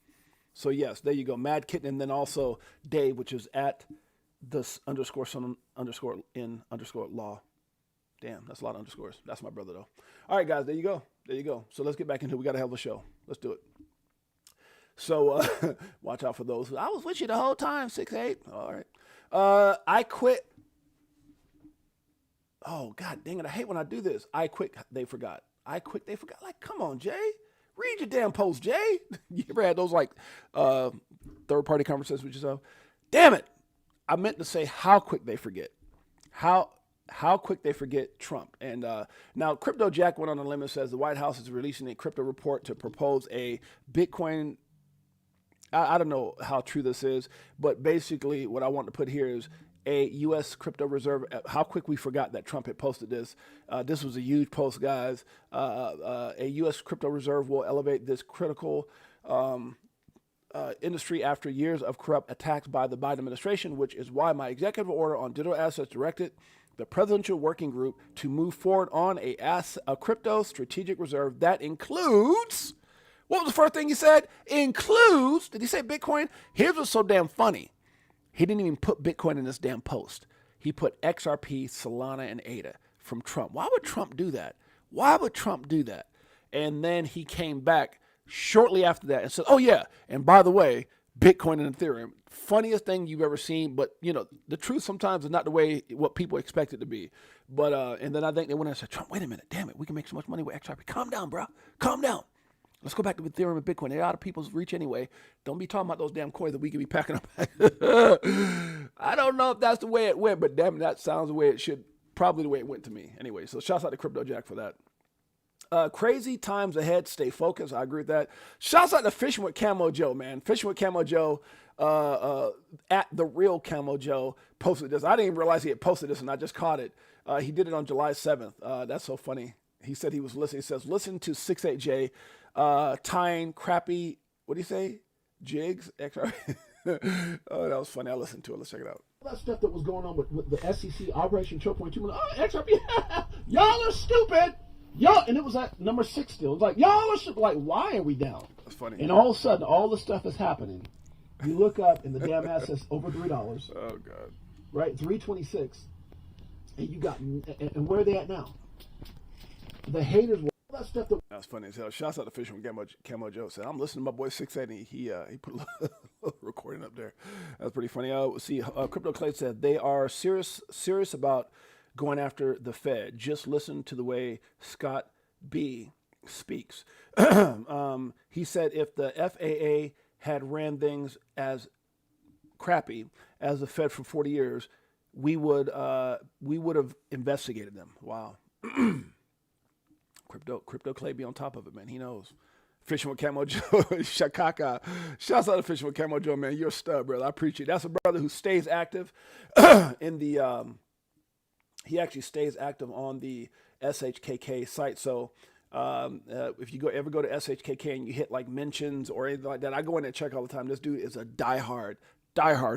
So yes, there you go, Mad Kitten, and then also Dave, which is at this _son_in_law. Damn, that's a lot of underscores. That's my brother though. All right, guys, there you go. So let's get back into it. We got a hell of a show. Let's do it. So watch out for those. I was with you the whole time. 6'8". All right. I quit. Oh, God dang it. I hate when I do this. I quit, they forgot. Like, come on, Jay. Read your damn post, Jay. You ever had those, like, third-party conversations with yourself? Damn it. I meant to say how quick they forget. How quick they forget Trump. And now Crypto Jack went on a limb and says the White House is releasing a crypto report to propose a Bitcoin. I don't know how true this is, but basically what I want to put here is a U.S. crypto reserve. How quick we forgot that Trump had posted this. This was a huge post, guys. A U.S. crypto reserve will elevate this critical industry after years of corrupt attacks by the Biden administration, which is why my executive order on digital assets directed the presidential working group to move forward on a crypto strategic reserve that includes What was the first thing he said? Includes, did he say Bitcoin? Here's what's so damn funny. He didn't even put Bitcoin in this damn post. He put XRP, Solana, and ADA from Trump. Why would Trump do that? Why would Trump do that? And then he came back shortly after that and said, oh yeah, and by the way, Bitcoin and Ethereum, funniest thing you've ever seen, but you know, the truth sometimes is not the way what people expect it to be. But and then I think they went and said, Trump, wait a minute, damn it, we can make so much money with XRP. Calm down, bro. Calm down. Let's go back to Ethereum and Bitcoin. They're out of people's reach anyway. Don't be talking about those damn coins that we could be packing up. I don't know if that's the way it went, but damn, that sounds the way it should, probably the way it went to me. Anyway, so shouts out to Crypto Jack for that. Crazy times ahead. Stay focused. I agree with that. Shouts out to Fishing with Camo Joe, man. Fishing with Camo Joe, at the real Camo Joe, posted this. I didn't even realize he had posted this, and I just caught it. He did it on July 7th. That's so funny. He said he was listening. He says, listen to 68J, tying crappy, what do you say? Jigs? XRP. Oh, that was funny. I listened to it. Let's check it out. That stuff that was going on with the SEC Operation 2.2 million. Oh, XRP. Y'all are stupid. Y'all, and it was at number 6 still. It was like, y'all are stupid. Like, why are we down? That's funny. And all of a sudden, all the stuff is happening. You look up and the damn assets over $3. Oh, God. Right? 326. And you got, and where are they at now? The haters were all that stuff that. That's funny as hell. Shouts out to Fishing with Camo Joe. Said, I'm listening to my boy 680. He put a little recording up there. That's pretty funny. See, Crypto Clay said they are serious about going after the Fed. Just listen to the way Scott B speaks. He said if the FAA had ran things as crappy as the Fed for 40 years, we would have investigated them. Wow. Crypto Clay be on top of it, man. He knows. Fishing with Camo Joe, Shakaka. Shouts out to Fishing with Camo Joe, man. You're a stud, brother. I appreciate it. That's a brother who stays active in the. He actually stays active on the SHKK site. So if you ever go to SHKK and you hit like mentions or anything like that, I go in and check all the time. This dude is a diehard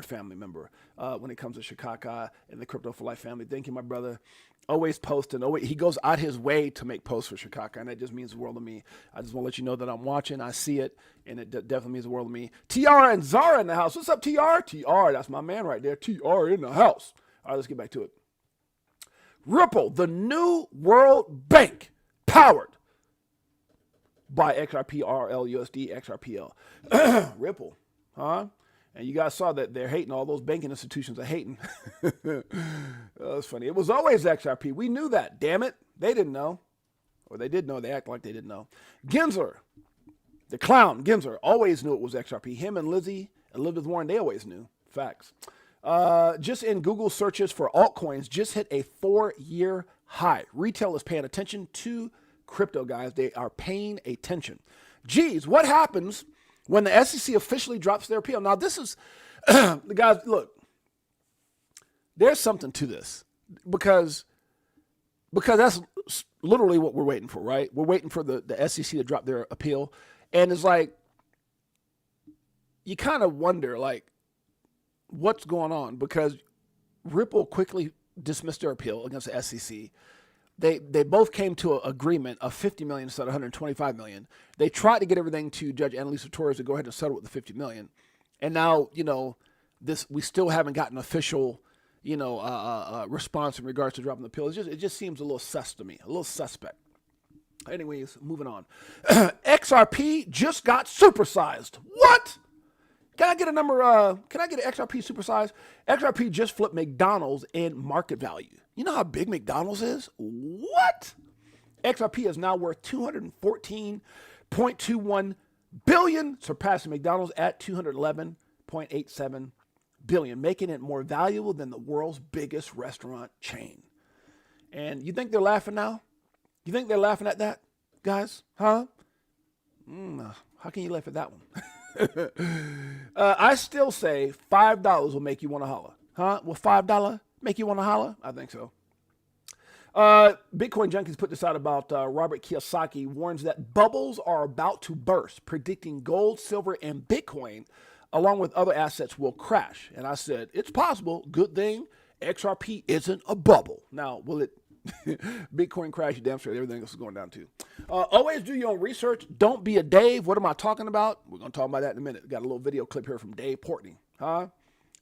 family member when it comes to Shikaka and the Crypto for Life family. Thank you, my brother. Always posting. He goes out his way to make posts for Shikaka, and that just means the world to me. I just want to let you know that I'm watching. I see it, and it definitely means the world to me. TR and Zara in the house. What's up, TR? TR, that's my man right there. TR in the house. All right, let's get back to it. Ripple, the new world bank, powered by XRP, RLUSD, XRPL. Ripple, huh? And you guys saw that they're hating. All those banking institutions are hating. That's funny. It was always XRP. We knew that. Damn it. They didn't know. Or they did know. They act like they didn't know. Gensler, the clown, Gensler, always knew it was XRP. Him and Lizzie, Elizabeth Warren, they always knew. Facts. Just in Google searches for altcoins, just hit a 4-year high. Retail is paying attention to crypto, guys. They are paying attention. Geez, what happens when the SEC officially drops their appeal? Now, this is, the guys, look, there's something to this because that's literally what we're waiting for, right? We're waiting for the SEC to drop their appeal. And it's like, you kind of wonder, like, what's going on? Because Ripple quickly dismissed their appeal against the SEC. They both came to an agreement of $50 million instead of $125 million. They tried to get everything to Judge Annalisa Torres to go ahead and settle with the $50 million. And now, we still haven't gotten official, response in regards to dropping the appeal. It just seems a little sus to me, a little suspect. Anyways, moving on. XRP just got supersized. What? Can I get a number? Can I get an XRP supersize? XRP just flipped McDonald's in market value. You know how big McDonald's is? What? XRP is now worth $214.21 billion, surpassing McDonald's at $211.87 billion, making it more valuable than the world's biggest restaurant chain. And you think they're laughing now? You think they're laughing at that, guys? Huh? How can you laugh at that one? I still say $5 will make you want to holler. Huh? Will $5 make you want to holler? I think so. Bitcoin Junkies put this out about Robert Kiyosaki warns that bubbles are about to burst, predicting gold, silver, and Bitcoin, along with other assets, will crash. And I said, it's possible. Good thing XRP isn't a bubble. Now, will it Bitcoin crash, you damn straight. Everything else is going down too. Always do your own research. Don't be a Dave. What am I talking about? We're going to talk about that in a minute. Got a little video clip here from Dave Portney.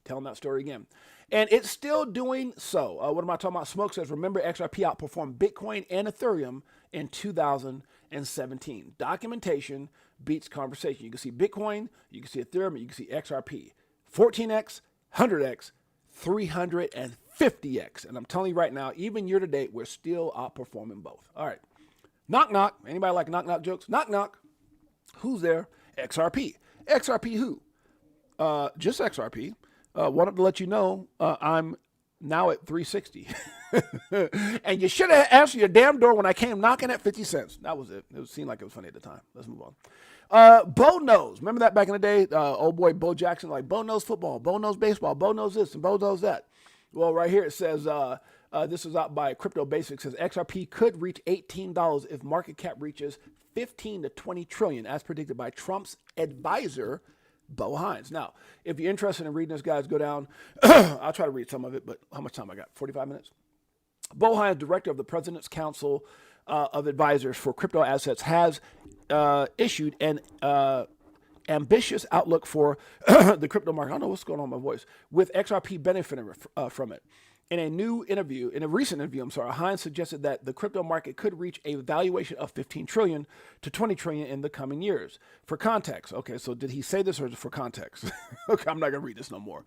Telling that story again. And it's still doing so. What am I talking about? Smoke says, remember XRP outperformed Bitcoin and Ethereum in 2017. Documentation beats conversation. You can see Bitcoin, you can see Ethereum, you can see XRP. 14x, 100x, 350x. And I'm telling you right now, even year to date, we're still outperforming both. All right. Knock, knock. Anybody like knock, knock jokes? Knock, knock. Who's there? XRP. XRP who? Just XRP. Wanted to let you know I'm now at 360. And you should have answered your damn door when I came knocking at 50 cents. That was it. It seemed like it was funny at the time. Let's move on. Bo knows. Remember that back in the day? Old boy Bo Jackson, like Bo knows football, Bo knows baseball, Bo knows this, and Bo knows that. Well, right here it says, this is out by Crypto Basics, says XRP could reach $18 if market cap reaches 15 to 20 trillion, as predicted by Trump's advisor, Bo Hines. Now, if you're interested in reading this, guys, go down. I'll try to read some of it, but how much time I got? 45 minutes? Bo Hines, director of the President's Council of Advisors for Crypto Assets, has issued an ambitious outlook for the crypto market. I don't know what's going on with my voice. With XRP benefiting from it. In a recent interview, Hines suggested that the crypto market could reach a valuation of 15 trillion to 20 trillion in the coming years. For context, okay, so did he say this or is it for context? Okay, I'm not gonna read this no more,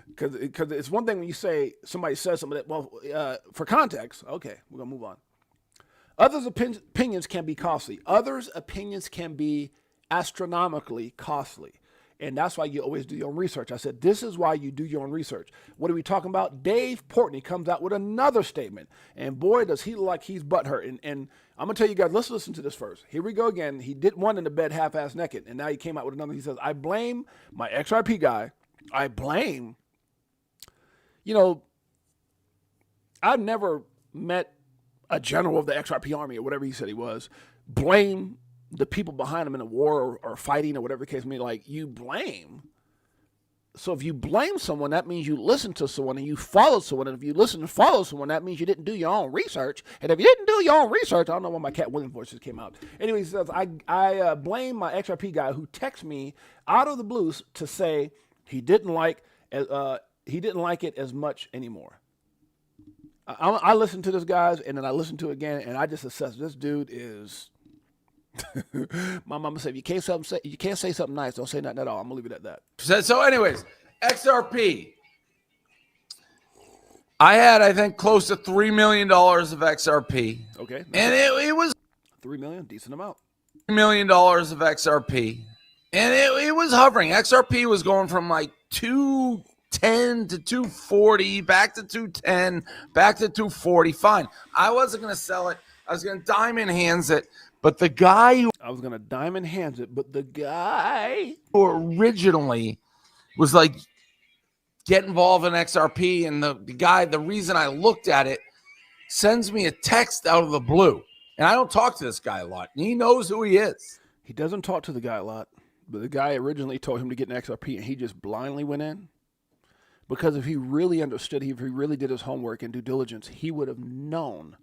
because it's one thing when you say somebody says something that, well, for context, okay, we're gonna move on. Others' opinions can be costly. Others' opinions can be astronomically costly. And that's why you always do your own research. I said, this is why you do your own research. What are we talking about? Dave Portney comes out with another statement. And boy, does he look like he's butthurt. And I'm going to tell you guys, let's listen to this first. Here we go again. He did one in the bed half-ass naked. And now he came out with another. He says, I blame my XRP guy. I blame, I've never met a general of the XRP army or whatever he said he was. Blame the people behind him in a war or fighting or whatever the case may be. Like, you blame. So if you blame someone, that means you listen to someone and you follow someone. And if you listen and follow someone, that means you didn't do your own research. And if you didn't do your own research, I don't know why my Cat Williams voices came out. Anyway, he says, I blame my XRP guy who texted me out of the blues to say he didn't like it as much anymore. I listened to this, guys, and then I listened to it again, and I just assessed this dude is... My mama said, you can't say something nice, don't say nothing at all. I'm gonna leave it at that. So anyways, XRP. I had, I think, close to $3 million of XRP. Okay. And it was $3 million, decent amount. $3 million of XRP. And it was hovering. XRP was going from like 210 to 240, back to 210, back to 240. Fine. I wasn't gonna sell it. I was gonna diamond hands it. But the guy who originally was like, get involved in XRP, and the reason I looked at it, sends me a text out of the blue. And I don't talk to this guy a lot. And he knows who he is. He doesn't talk to the guy a lot. But the guy originally told him to get an XRP, and he just blindly went in. Because if he really understood, if he really did his homework and due diligence, he would have known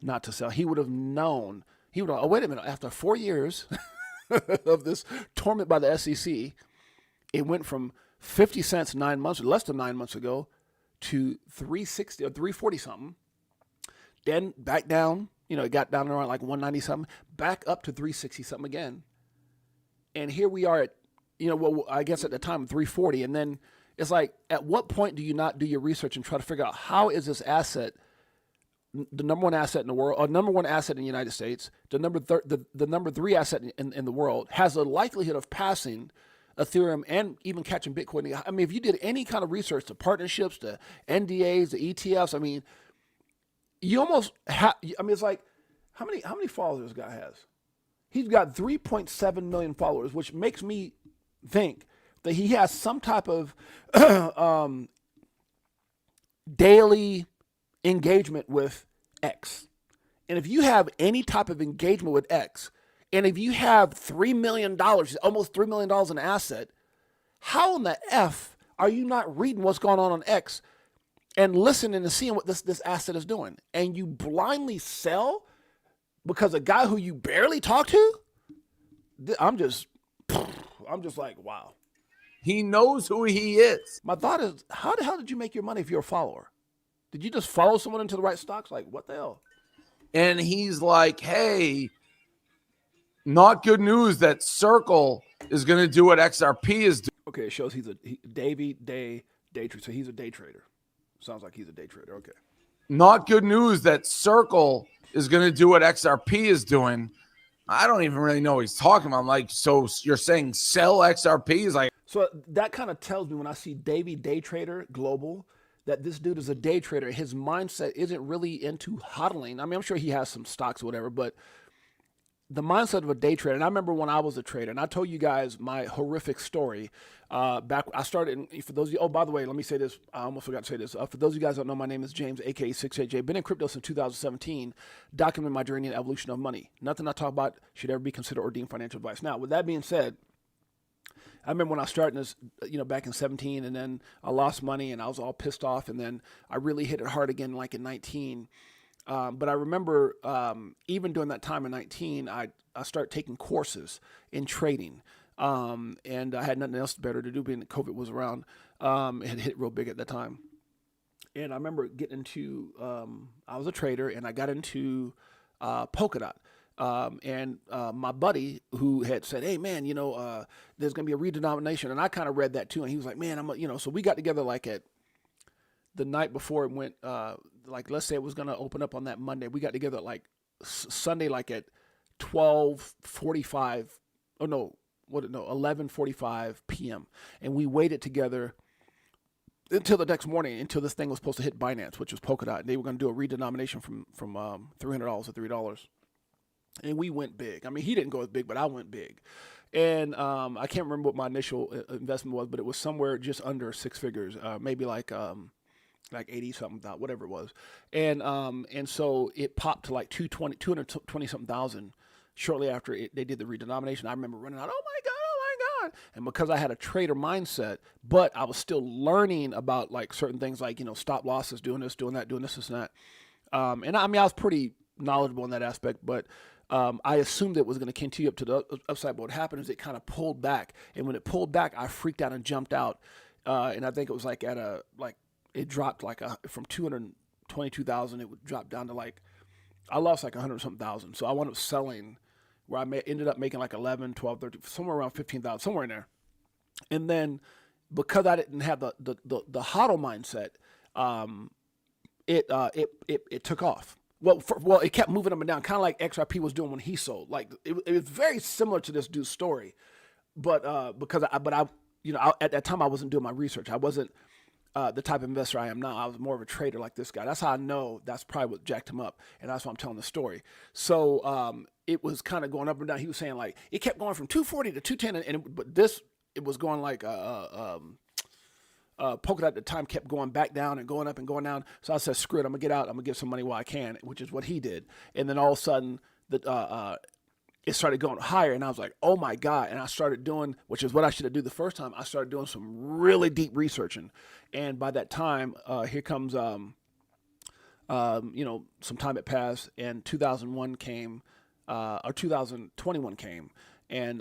not to sell. He would have known. He would have, oh, wait a minute, after 4 years of this torment by the SEC, it went from 50 cents 9 months, or less than 9 months ago, to 360 or 340 something. Then back down, it got down around like 190 something, back up to 360 something again. And here we are at, I guess at the time 340. And then it's like, at what point do you not do your research and try to figure out how is this asset the number one asset in the world, or number one asset in the United States, the number three asset in the world, has a likelihood of passing Ethereum and even catching Bitcoin. I mean, if you did any kind of research, the partnerships, the NDAs, the ETFs, I mean, you almost have, it's like, how many followers this guy has? He's got 3.7 million followers, which makes me think that he has some type of daily engagement with X. And if you have any type of engagement with X, and if you have $3 million, almost $3 million in asset, how in the F are you not reading what's going on X and listening and seeing what this asset is doing, and you blindly sell because a guy who you barely talk to, I'm just like, wow. He knows who he is. My thought is, how the hell did you make your money if you're a follower? Did you just follow someone into the right stocks? Like, what the hell? And he's like, hey, not good news that Circle is going to do what XRP is doing. Okay, it shows he's a day trader. So he's a day trader. Sounds like he's a day trader. Okay. Not good news that Circle is going to do what XRP is doing. I don't even really know what he's talking about. I'm like, so you're saying sell XRP? He's like, so that kind of tells me when I see Davey Day Trader Global that this dude is a day trader. His mindset isn't really into hodling. I mean, I'm sure he has some stocks or whatever, but the mindset of a day trader. And I remember when I was a trader, and I told you guys my horrific story back. I started, for those of you, oh, by the way, let me say this. I almost forgot to say this. For those of you guys that don't know, my name is James, aka 68J. Been in crypto since 2017, documenting my journey and evolution of money. Nothing I talk about should ever be considered or deemed financial advice. Now, with that being said, I remember when I started this, back in 17, and then I lost money and I was all pissed off. And then I really hit it hard again, like in 19. But I remember even during that time in 19, I started taking courses in trading. And I had nothing else better to do being that COVID was around. It had hit real big at that time. And I remember getting into, I was a trader and I got into Polkadot. And my buddy who had said, hey man, there's going to be a redenomination. And I kind of read that too. And he was like, man, so we got together like at the night before it went, like, let's say it was going to open up on that Monday. We got together like Sunday, like at 11:45 p.m. And we waited together until the next morning, until this thing was supposed to hit Binance, which was Polkadot. And they were going to do a redenomination from $300 to $3. And we went big. I mean, he didn't go as big, but I went big. And I can't remember what my initial investment was, but it was somewhere just under six figures, maybe like 80 something, whatever it was. And so it popped to like 220 something thousand shortly after they did the redenomination. I remember running out, oh my God. And because I had a trader mindset, but I was still learning about like certain things like, stop losses, doing this, doing that, doing this, and that. And I mean, I was pretty knowledgeable in that aspect, but I assumed it was going to continue up to the upside. But what happened is it kind of pulled back. And when it pulled back, I freaked out and jumped out. And I think it was like it dropped like from 222,000, it would drop down to like, I lost like 100 something thousand. So I wound up selling where I ended up making like 11, 12, 13, somewhere around 15,000, somewhere in there. And then because I didn't have the hodl mindset, it took off. Well, it kept moving up and down, kind of like XRP was doing when he sold. Like it was very similar to this dude's story, but because I at that time I wasn't doing my research. I wasn't the type of investor I am now. I was more of a trader like this guy. That's how I know that's probably what jacked him up, and that's why I'm telling the story. So it was kind of going up and down. He was saying like it kept going from 240 to 210, but it was going like Polkadot at the time kept going back down and going up and going down. So I said, screw it, I'm gonna get out. I'm gonna get some money while I can, which is what he did. And then all of a sudden, it started going higher, and I was like, oh my God. And I started doing, which is what I should have done the first time. I started doing some really deep researching. And by that time, here comes, some time had passed, and 2001 came, or 2021 came. And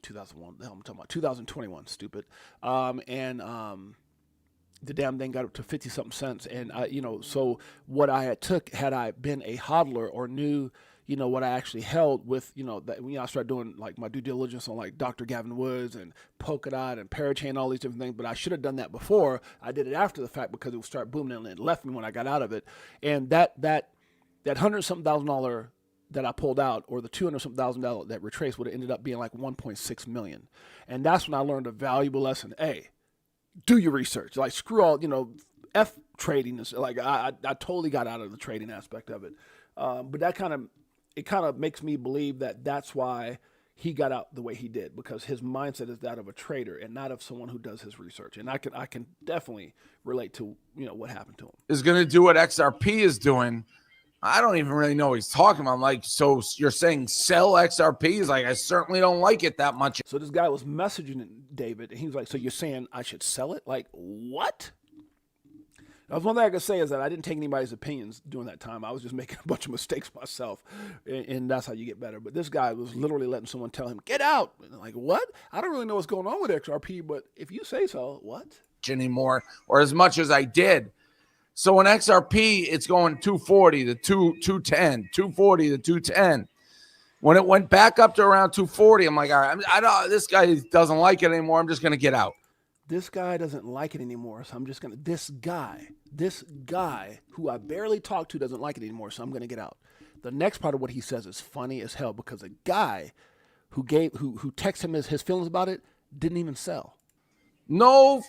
2001, the hell I'm talking about, 2021, stupid. The damn thing got up to 50 something cents. And so what I had I been a hodler or knew, what I actually held with, that I started doing like my due diligence on like Dr. Gavin Woods and Polkadot and Parachain and all these different things. But I should have done that before. I did it after the fact because it would start booming and it left me when I got out of it. And that $100 something thousand that I pulled out, or the $200 something thousand that retraced, would have ended up being like 1.6 million. And that's when I learned a valuable lesson. Hey, do your research. Like screw all, F trading is like, I totally got out of the trading aspect of it. But it kind of makes me believe that that's why he got out the way he did, because his mindset is that of a trader and not of someone who does his research. And I can definitely relate to, what happened to him. Is going to do what XRP is doing. I don't even really know what he's talking about. I'm like, so you're saying sell XRP? He's like, I certainly don't like it that much. So this guy was messaging David, and he was like, so you're saying I should sell it? Like, what? That's one thing I can say is that I didn't take anybody's opinions during that time. I was just making a bunch of mistakes myself, and that's how you get better. But this guy was literally letting someone tell him, get out. And I'm like, what? I don't really know what's going on with XRP, but if you say so, what? Anymore, or as much as I did. So in XRP, it's going 240 to 210, 240 to 210. When it went back up to around 240, I'm like, all right, I don't. This guy doesn't like it anymore. I'm just going to get out. This guy doesn't like it anymore, so I'm just going to, this guy who I barely talk to doesn't like it anymore, so I'm going to get out. The next part of what he says is funny as hell because a guy who texted him his feelings about it didn't even sell. No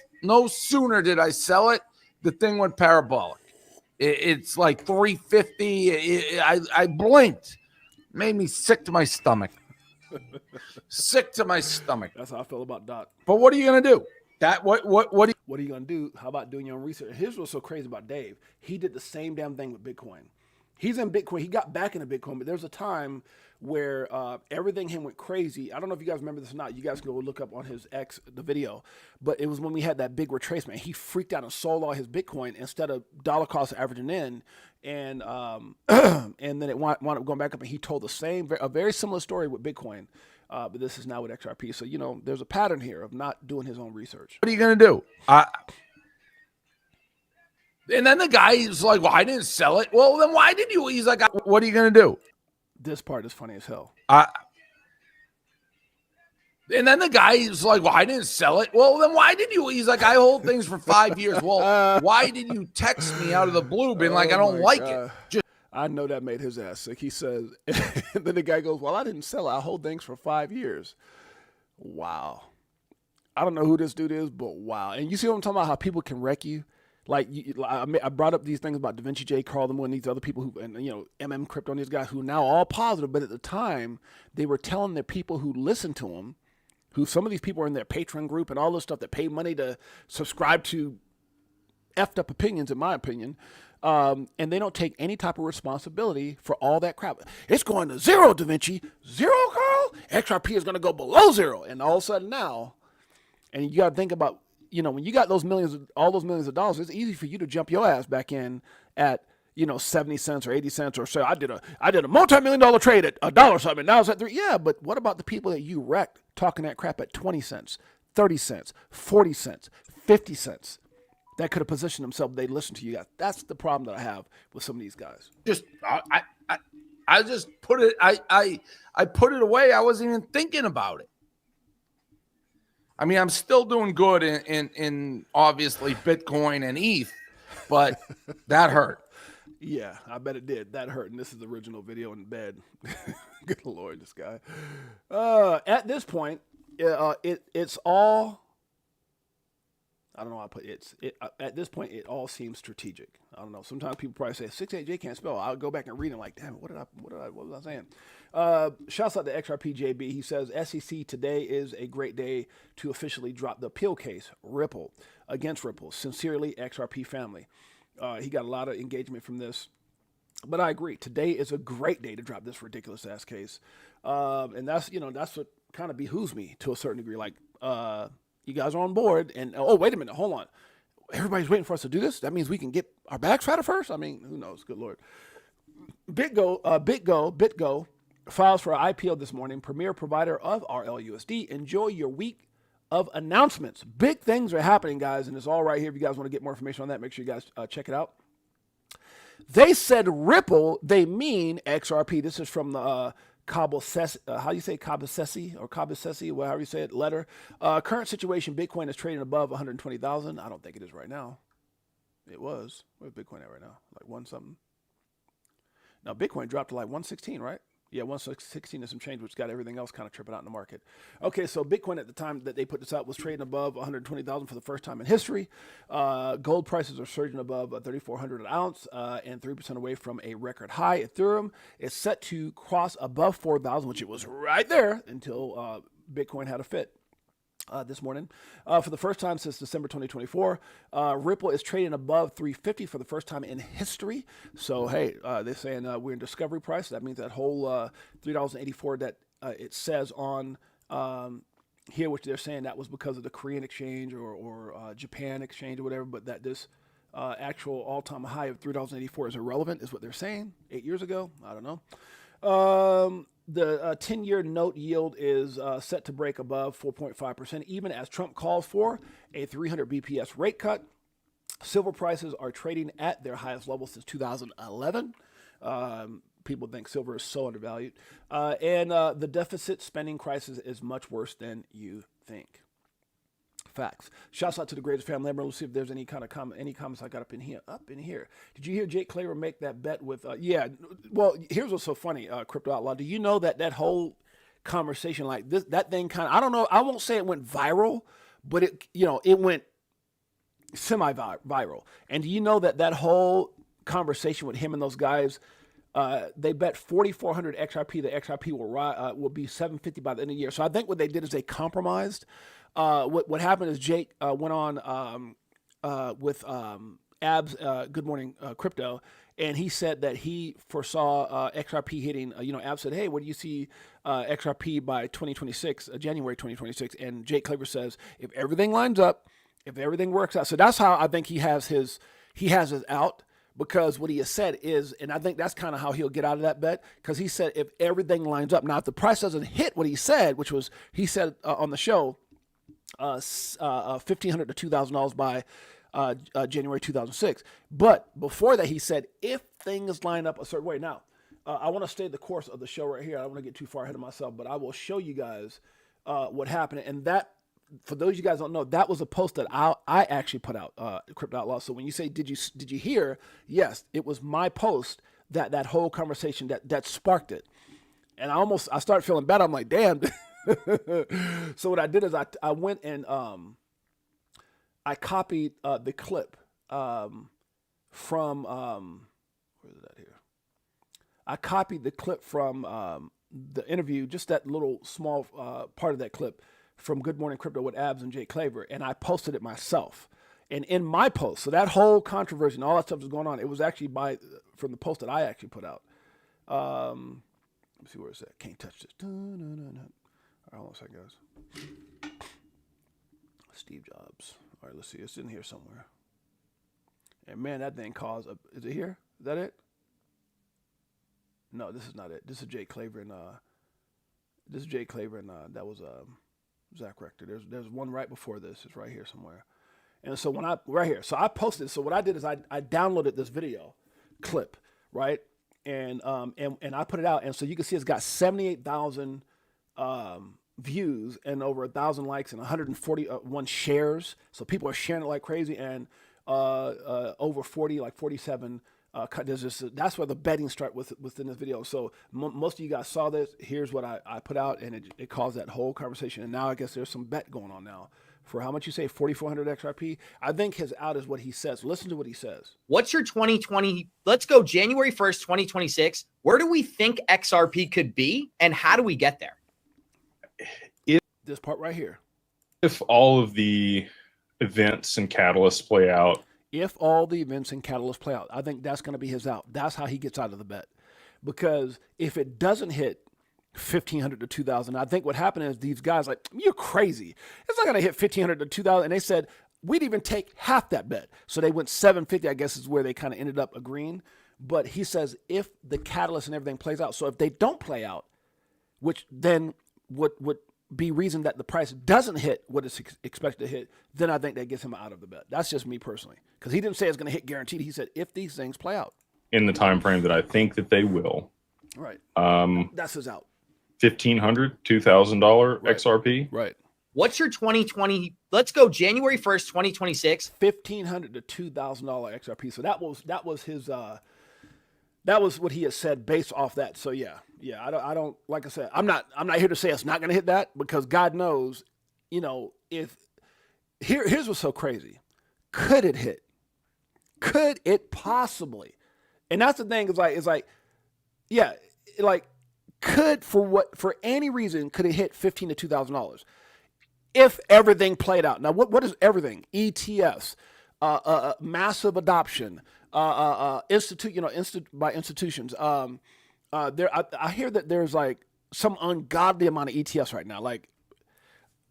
sooner did I sell it, the thing went parabolic. It's like 350. I blinked. Made me sick to my stomach. Sick to my stomach. That's how I feel about Dot. But what are you going to do? What are you going to do? How about doing your own research? Here's what's so crazy about Dave. He did the same damn thing with Bitcoin. He's in Bitcoin. He got back into Bitcoin, but there's a time where everything him went crazy. I don't know if you guys remember this or not. You guys can go look up on his the video. But it was when we had that big retracement. He freaked out and sold all his Bitcoin instead of dollar cost averaging in. And and then it wound up going back up. And he told a very similar story with Bitcoin. But this is now with XRP. So, there's a pattern here of not doing his own research. What are you going to do? And then the guy is like, well, I didn't sell it. Well, then why did you? He's like, what are you going to do? This part is funny as hell. And then the guy is like, well, I didn't sell it. Well, then why did you? He's like, I hold things for 5 years. Well, why did you text me out of the blue being like, I don't like it? I know that made his ass sick. He says, and then the guy goes, well, I didn't sell it. I hold things for 5 years. Wow. I don't know who this dude is, but wow. And you see what I'm talking about, how people can wreck you? Like I brought up these things about Da Vinci J, Carl and these other people who, and MM Crypto and these guys who are now all positive, but at the time they were telling their people who listened to them, who some of these people are in their Patreon group and all this stuff that pay money to subscribe to effed up opinions, in my opinion, and they don't take any type of responsibility for all that crap. It's going to zero, Da Vinci. Zero, Carl? XRP is going to go below zero. And all of a sudden now, and you got to think about, when you got all those millions of dollars, it's easy for you to jump your ass back in at, 70 cents or 80 cents, or say, I did a multi-million-dollar trade at $1 something. Now it's at 3. Yeah, but what about the people that you wrecked talking that crap at 20 cents, 30 cents, 40 cents, 50 cents? That could have positioned themselves. They listen to you guys. That's the problem that I have with some of these guys. I just put it. I put it away. I wasn't even thinking about it. I mean, I'm still doing good in obviously Bitcoin and ETH, but that hurt. Yeah, I bet it did. That hurt. And this is the original video in bed. Good Lord, this guy. At this point, it's all. I don't know how I put it. At this point, it all seems strategic. I don't know. Sometimes people probably say 68J can't spell. I'll go back and read it like, damn, what was I saying? Shouts out to XRPJB. He says, SEC today is a great day to officially drop the appeal case, Ripple, against Ripple. Sincerely, XRP family. He got a lot of engagement from this. But I agree. Today is a great day to drop this ridiculous ass case. And that's what kind of behooves me to a certain degree. Like, you guys are on board, and oh, wait a minute, hold on. Everybody's waiting for us to do this. That means we can get our bags fatter first. I mean, who knows? Good Lord. BitGo files for IPO this morning. Premier provider of RLUSD. Enjoy your week of announcements. Big things are happening, guys, and it's all right here. If you guys want to get more information on that, make sure you guys check it out. They said Ripple. They mean XRP. This is from the Kabasesi, how you say Kabasesi or Kabasesi, whatever you say it, letter. Current situation, Bitcoin is trading above 120,000. I don't think it is right now. It was. Where's Bitcoin at right now? Like 1 something. Now Bitcoin dropped to like 116, right? Yeah, 116 and some change, which got everything else kind of tripping out in the market. Okay, so Bitcoin at the time that they put this out was trading above 120,000 for the first time in history. Gold prices are surging above 3,400 an ounce and 3% away from a record high. Ethereum is set to cross above 4,000, which it was right there until Bitcoin had a fit. This morning. For the first time since December 2024, Ripple is trading above 350 for the first time in history. So, hey, they're saying we're in discovery price. That means that whole $3.84 that it says on here, which they're saying that was because of the Korean exchange or Japan exchange or whatever, but that this Actual all-time high of $3.84 is irrelevant, is what they're saying 8 years ago. I don't know. The 10-year note yield is set to break above 4.5%, even as Trump calls for a 300 BPS rate cut. Silver prices are trading at their highest level since 2011. People think silver is so undervalued. And the deficit spending crisis is much worse than you think. Facts. Shouts out to the greatest family member. Let's see if there's any kind of any comments I got up in here. Did you hear Jake Claver make that bet with? Yeah. Well, here's what's so funny, Crypto Outlaw. Do you know that whole conversation, like this, that thing kind of, I don't know. I won't say it went viral, but it went semi-viral. And do you know that whole conversation with him and those guys? They bet 4,400 XRP. The XRP will be 750 by the end of the year. So I think what they did is they compromised. What happened is Jake went on with Abs, Good Morning Crypto, and he said that he foresaw XRP hitting. Abs said, "Hey, what do you see XRP by 2026, January 2026?" And Jake Claver says, "If everything lines up, if everything works out." So that's how I think he has his out. Because what he has said is, and I think that's kind of how he'll get out of that bet, because he said if everything lines up. Now, if the price doesn't hit what he said, which was, he said on the show, $1,500 to $2,000 by January 2006. But before that, he said if things line up a certain way. Now, I want to stay the course of the show right here. I don't want to get too far ahead of myself, but I will show you guys what happened. And that, for those of you guys don't know, that was a post that I actually put out, Crypto Outlaw. So when you say, did you hear? Yes, it was my post that whole conversation that sparked it. And I started feeling bad. I'm like, damn. So what I did is I went and I copied the clip from where is that here? I copied the clip from the interview, just that little small part of that clip from Good Morning Crypto with Abs and Jake Claver, and I posted it myself. And in my post, so that whole controversy and all that stuff was going on, it was actually from the post that I actually put out. Let me see where it's at. Can't touch this. All right, hold on a second, guys. Steve Jobs. All right, let's see. It's in here somewhere. And man, that thing caused is it here? Is that it? No, this is not it. This is Jake Claver and that was Zach Rector. There's one right before this. It's right here somewhere. And so right here. So I posted. So what I did is I downloaded this video clip, right? And I put it out. And so you can see it's got 78,000 views and over 1,000 likes and 141 shares. So people are sharing it like crazy. And over 47. That's where the betting start within this video. So most of you guys saw this. Here's what I put out, and it caused that whole conversation. And now I guess there's some bet going on now for how much you say 4,400 XRP. I think his out is what he says. Listen to what he says. What's your 2020? Let's go January 1st, 2026. Where do we think XRP could be, and how do we get there? This part right here. If all of the events and catalysts play out. If all the events and catalysts play out, I think that's going to be his out. That's how he gets out of the bet. Because if it doesn't hit 1,500 to 2,000, I think what happened is these guys like, you're crazy. It's not going to hit 1,500 to 2,000. And they said, we'd even take half that bet. So they went 750, I guess is where they kind of ended up agreeing. But he says if the catalyst and everything plays out, so if they don't play out, which then would be reason that the price doesn't hit what it's expected to hit, then I think that gets him out of the bet. That's just me personally. Because he didn't say it's going to hit guaranteed. He said if these things play out. In the time frame that I think that they will. Right. That's his out. $1,500, $2,000 right. XRP. Right. What's your 2020? Let's go January 1st, 2026. $1,500 to $2,000 XRP. So that was his that was what he has said based off that. So yeah. I don't like I said, I'm not here to say it's not going to hit that, because God knows, if here's what's so crazy. Could it hit? Could it possibly? And that's the thing could for any reason could it hit $1,500 to $2,000 if everything played out? Now what is everything? ETFs, massive adoption, by institutions. I hear that there's like some ungodly amount of ETFs right now. Like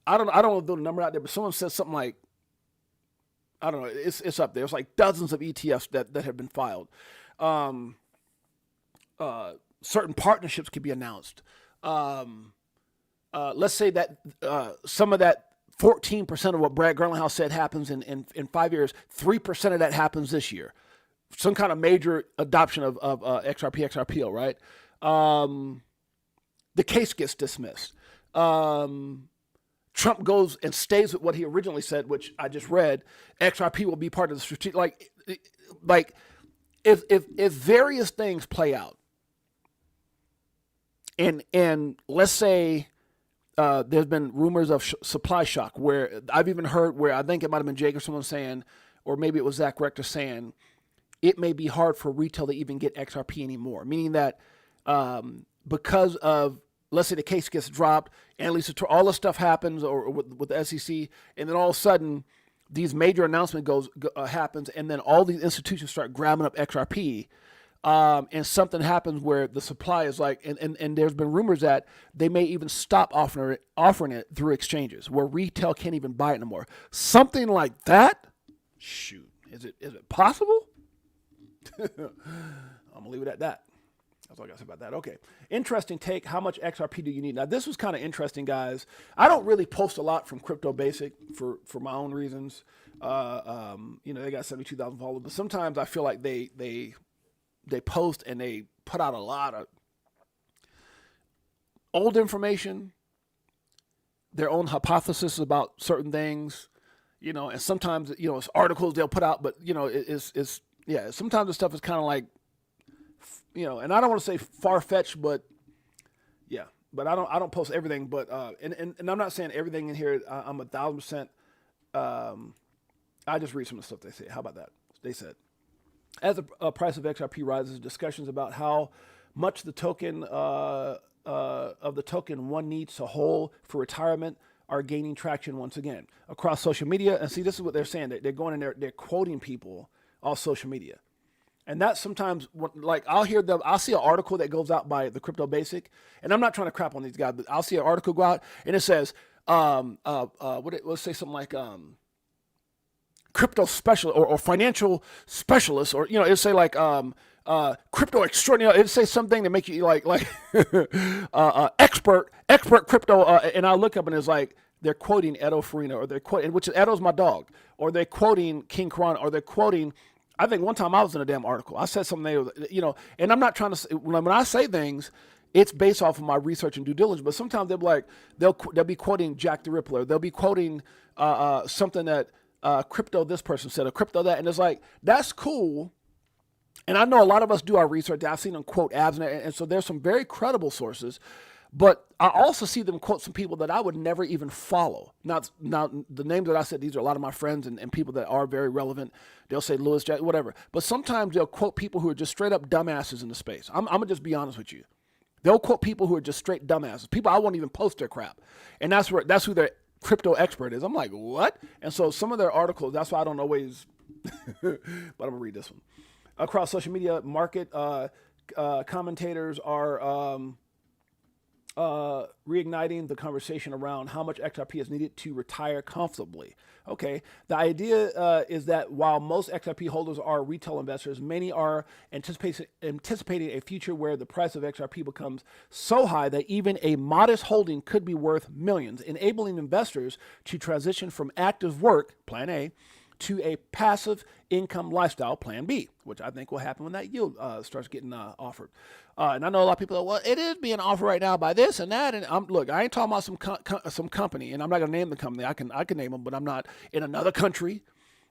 I don't know the number out there, but someone says something like I don't know. It's up there. It's like dozens of ETFs that have been filed. Certain partnerships could be announced. Let's say that some of that 14% of what Brad Garlinghouse said happens in 5 years, 3% of that happens this year. Some kind of major adoption of XRP, XRPO, right? The case gets dismissed. Trump goes and stays with what he originally said, which I just read. XRP will be part of the strategic. Like if various things play out, and let's say there's been rumors of supply shock, where I've even heard where I think it might have been Jake or someone saying, or maybe it was Zach Rector saying, it may be hard for retail to even get XRP anymore. Meaning that because of, let's say the case gets dropped, and at least all this stuff happens, or with the SEC, and then all of a sudden these major announcement happens, and then all these institutions start grabbing up XRP, and something happens where the supply is like, and there's been rumors that they may even stop offering it through exchanges where retail can't even buy it anymore. Something like that. Shoot, is it possible? I'm gonna leave it at that. That's all I got to say about that. Okay. Interesting take. How much XRP do you need? Now, this was kind of interesting, guys. I don't really post a lot from Crypto Basic for my own reasons. They got 72,000 followers, but sometimes I feel like they post and they put out a lot of old information, their own hypothesis about certain things, and sometimes, it's articles they'll put out, but, sometimes the stuff is kind of like, and I don't want to say far-fetched, but yeah, but I don't post everything, but, and I'm not saying everything in here, I'm 1,000%, I just read some of the stuff they say. How about that? They said, as the price of XRP rises, discussions about how much the token, of the token one needs to hold for retirement are gaining traction once again across social media. And see, this is what they're saying. They're going in there, they're quoting people off social media. And that's sometimes I'll see an article that goes out by the Crypto Basic, and I'm not trying to crap on these guys, but I'll see an article go out and it says, let's say something like, crypto specialist or financial specialist, or, it'll say like, crypto extraordinary. It'll say something to make you like, expert crypto. And I look up and it's like, they're quoting Edo Farina, or they're quoting, which is Edo's my dog, or they're quoting King Karan, or they're quoting, I think one time I was in a damn article. I said something, and I'm not trying to say, when I say things, it's based off of my research and due diligence. But sometimes they'll be like, they'll be quoting Jack the Rippler. They'll be quoting something that crypto this person said, or crypto that, and it's like, that's cool. And I know a lot of us do our research. I've seen them quote abs, and so there's some very credible sources. But I also see them quote some people that I would never even follow. Now the names that I said, these are a lot of my friends and people that are very relevant. They'll say Lewis, Jack, whatever. But sometimes they'll quote people who are just straight up dumbasses in the space. I'm going to just be honest with you. They'll quote people who are just straight dumbasses. People I won't even post their crap. And that's who their crypto expert is. I'm like, what? And so some of their articles, that's why I don't always, but I'm going to read this one. Across social media, market commentators are reigniting the conversation around how much XRP is needed to retire comfortably. Okay, the idea is that while most XRP holders are retail investors, many are anticipating a future where the price of XRP becomes so high that even a modest holding could be worth millions, enabling investors to transition from active work, plan A, to a passive income lifestyle, plan B, which I think will happen when that yield starts getting offered. And I know a lot of people are, well, it is being offered right now by this and that. And look, I ain't talking about some company, and I'm not gonna name the company. I can name them, but I'm not in another country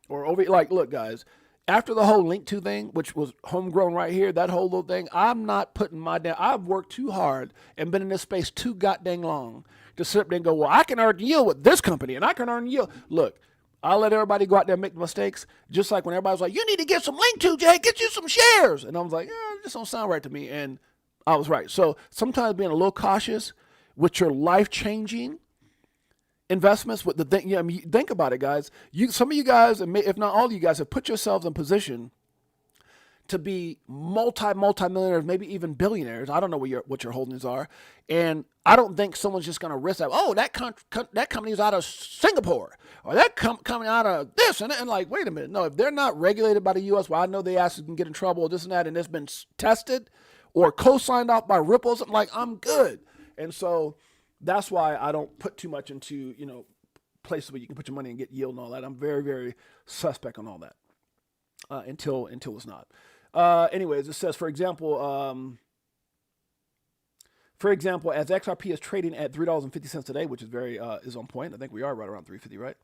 or over. Like, look, guys, after the whole Link 2 thing, which was homegrown right here, that whole little thing, I'm not putting my down. I've worked too hard and been in this space too goddamn long to sit up there and go, well, I can earn yield with this company, and I can earn yield. Look, I'll let everybody go out there and make mistakes, just like when everybody's like, you need to get some Link 2, Jay, get you some shares. And I was like, this don't sound right to me. And I was right. So sometimes being a little cautious with your life-changing investments, with the thing, think about it, guys. Some of you guys, if not all of you guys, have put yourselves in position to be multi-millionaires, maybe even billionaires. I don't know what your holdings are, and I don't think someone's just going to risk that. Oh, that company is out of Singapore, or that company out of this and like, wait a minute. No, if they're not regulated by the U.S., well, I know they actually can get in trouble, this and that, and it's been tested or co-signed off by Ripple, something like, I'm good. And so that's why I don't put too much into places where you can put your money and get yield and all that. I'm very, very suspect on all that until it's not. Anyways, it says, for example, as XRP is trading at $3.50 today, which is very is on point. I think we are right around 350, right?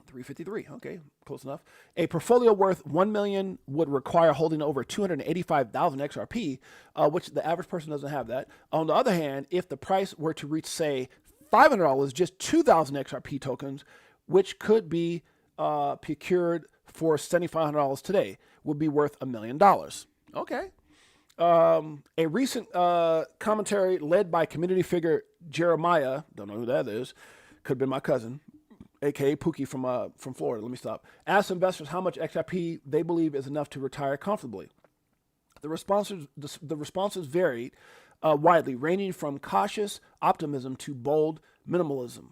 353. Okay, close enough. A portfolio worth $1 million would require holding over 285,000 XRP, which the average person doesn't have that. On the other hand, if the price were to reach, say, $500, just 2,000 XRP tokens, which could be procured for $7,500 today, would be worth $1 million. Okay. A recent commentary led by community figure Jeremiah, don't know who that is, could have been my cousin, aka Pookie from Florida. Let me stop. Asked investors how much XRP they believe is enough to retire comfortably. The responses varied widely, ranging from cautious optimism to bold minimalism.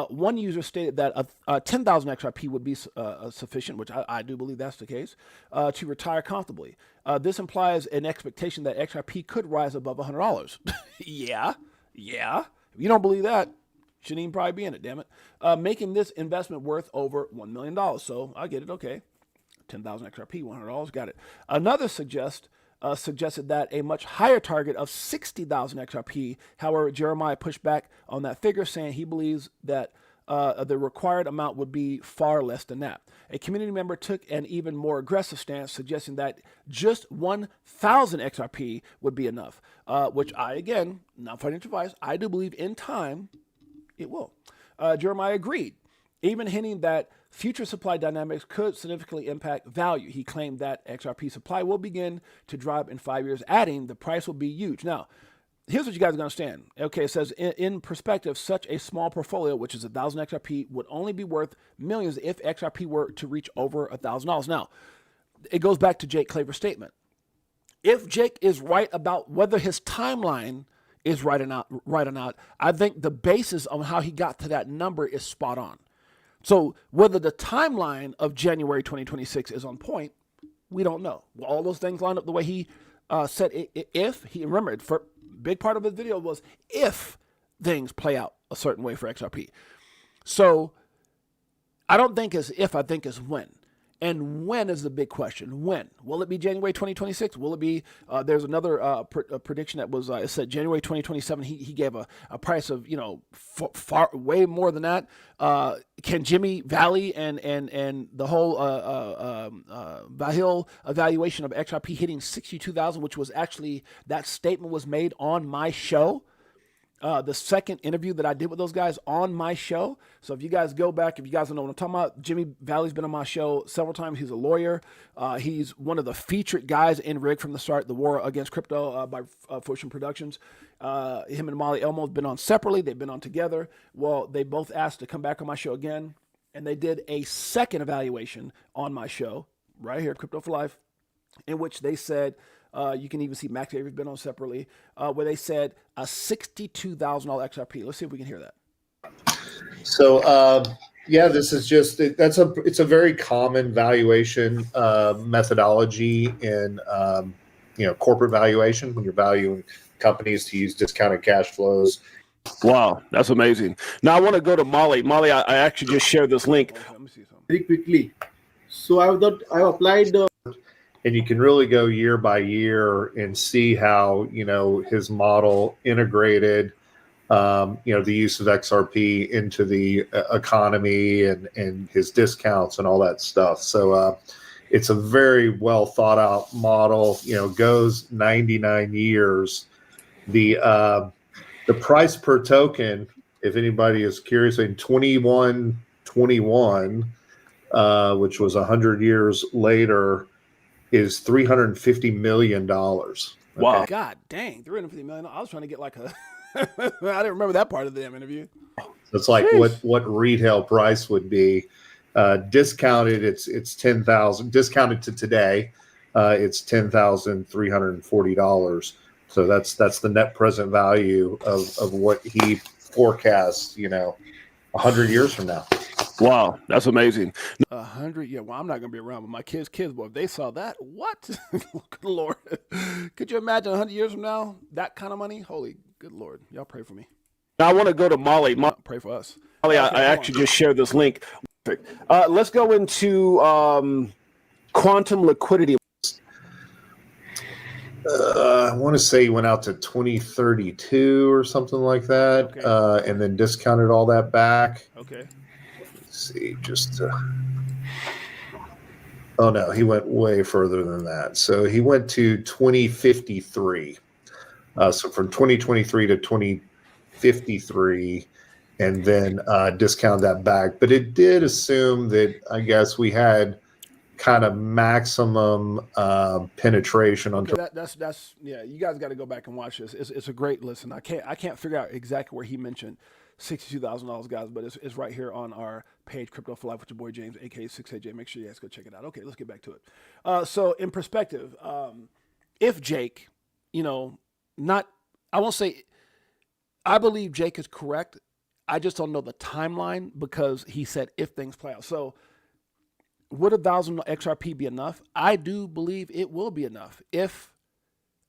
One user stated that 10,000 XRP would be sufficient, which I do believe that's the case, to retire comfortably. This implies an expectation that XRP could rise above $100. Yeah. If you don't believe that, shouldn't even probably be in it, damn it. Making this investment worth over $1 million. So I get it, okay. 10,000 XRP, $100, got it. Another suggested that a much higher target of 60,000 XRP. However, Jeremiah pushed back on that figure, saying he believes that the required amount would be far less than that. A community member took an even more aggressive stance, suggesting that just 1,000 XRP would be enough, which I, again, not financial advice, I do believe in time it will. Jeremiah agreed, even hinting that future supply dynamics could significantly impact value. He claimed that XRP supply will begin to drop in 5 years, adding the price will be huge. Now, here's what you guys are going to understand. Okay, it says, in perspective, such a small portfolio, which is 1,000 XRP, would only be worth millions if XRP were to reach over $1,000. Now, it goes back to Jake Claver's statement. If Jake is right about whether his timeline is right or not, I think the basis on how he got to that number is spot on. So whether the timeline of January 2026 is on point, we don't know. Well, all those things line up the way he said. If he, remember, for big part of his video was if things play out a certain way for XRP. So I don't think it's if, I think it's when. And when is the big question? When? Will it be January 2026? Will it be, there's another prediction that was, it said January 2027. He gave a price of, far way more than that. Can Jimmy Valley and the whole Vahil evaluation of XRP hitting 62,000, which was actually, that statement was made on my show. The second interview that I did with those guys on my show. So if you guys go back, if you guys don't know what I'm talking about, Jimmy Valley's been on my show several times. He's a lawyer. He's one of the featured guys in Rig from the start, the War Against Crypto by Fortune Productions. Him and Molly Elmo's been on separately. They've been on together. Well, they both asked to come back on my show again. And they did a second evaluation on my show right here, Crypto for Life, in which they said, you can even see Max Avery's been on separately, where they said a $62,000 XRP. Let's see if we can hear that. So, yeah, this is just it's a very common valuation methodology in corporate valuation when you're valuing companies to use discounted cash flows. Wow, that's amazing. Now I want to go to Molly. Molly, I actually just shared this link. Let me see something. Very quickly. So I applied. And you can really go year by year and see how, his model integrated, the use of XRP into the economy and his discounts and all that stuff. So it's a very well thought out model, goes 99 years. The price per token, if anybody is curious, in 2121, which was 100 years later, is $350 million. Okay? Wow. God dang, $350 million. I was trying to get like a I didn't remember that part of the damn interview. It's like what retail price would be. Discounted, it's 10,000. Discounted to today, it's $10,340. So that's the net present value of what he forecasts, 100 years from now. Wow, that's amazing. 100, yeah. Well, I'm not gonna be around, but my kids, boy, if they saw that, what? Good Lord, could you imagine 100 years from now that kind of money? Holy, good Lord, y'all pray for me. Now I want to go to Molly. Pray for us. Molly, I actually just shared this link. Let's go into quantum liquidity. I want to say he went out to 2032 or something like that, Okay. and then discounted all that back. Okay. Let's see, oh no, he went way further than that. So he went to 2053. So from 2023 to 2053, and then discount that back. But it did assume that, I guess, we had kind of maximum penetration on. Okay, that's yeah. You guys got to go back and watch this. It's a great listen. I can't figure out exactly where he mentioned $62,000, guys, but it's right here on our page, Crypto for Life with your boy James, aka 6AJ. Make sure you guys go check it out. Okay, let's get back to it. So in perspective, if Jake, not, I won't say, I believe Jake is correct. I just don't know the timeline because he said if things play out. So would 1,000 XRP be enough? I do believe it will be enough if,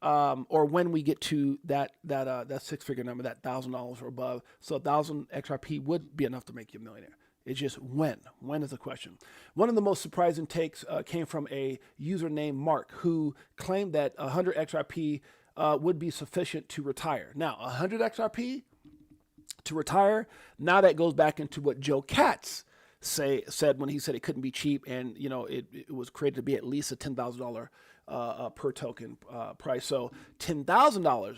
or when we get to that six-figure number, that $1,000 or above. So 1,000 XRP would be enough to make you a millionaire. It's just when. When is the question. One of the most surprising takes came from a user named Mark, who claimed that 100 XRP would be sufficient to retire. Now, 100 XRP to retire, now that goes back into what Joe Katz said when he said it couldn't be cheap, and it was created to be at least a $10,000 per token price. So $10,000,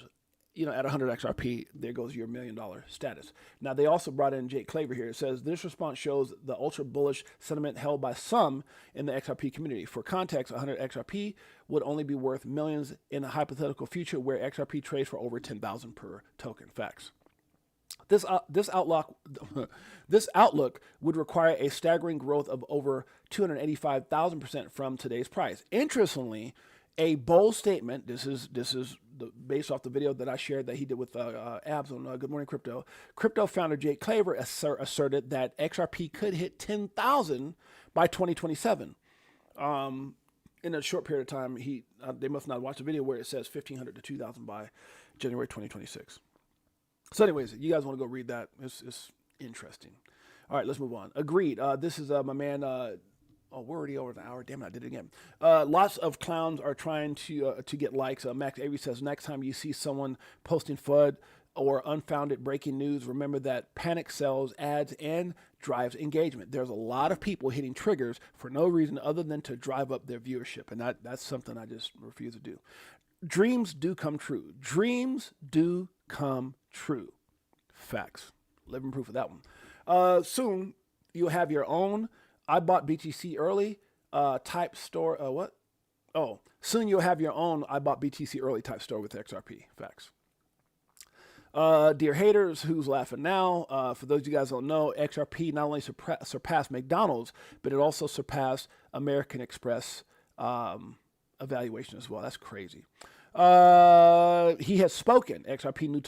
at 100 XRP, there goes your $1 million status. Now they also brought in Jake Claver here. It says this response shows the ultra bullish sentiment held by some in the XRP community. For context, 100 XRP would only be worth millions in a hypothetical future where XRP trades for over 10,000 per token. Facts. This outlook would require a staggering growth of over 285,000% from today's price. Interestingly, a bold statement. This is based off the video that I shared that he did with Abs on Good Morning Crypto. Crypto founder Jake Claver asserted that XRP could hit 10,000 by 2027. In a short period of time, they must not watch the video where it says 1,500 to 2,000 by January 2026. So anyways, you guys want to go read that. It's interesting. All right, let's move on. Agreed. This is my man. We're already over the hour. Damn it, I did it again. Lots of clowns are trying to get likes. Max Avery says, next time you see someone posting FUD or unfounded breaking news, remember that panic sells ads and drives engagement. There's a lot of people hitting triggers for no reason other than to drive up their viewership, and that's something I just refuse to do. Dreams do come true. Dreams do come true. Facts. Living proof of that one. Soon you'll have your own I bought BTC early type store. What? Oh, soon you'll have your own I bought BTC early type store with XRP. Facts. Dear haters, who's laughing now? For those of you guys who don't know, XRP not only surpassed McDonald's, but it also surpassed American Express evaluation as well. That's crazy. He has spoken. XRP new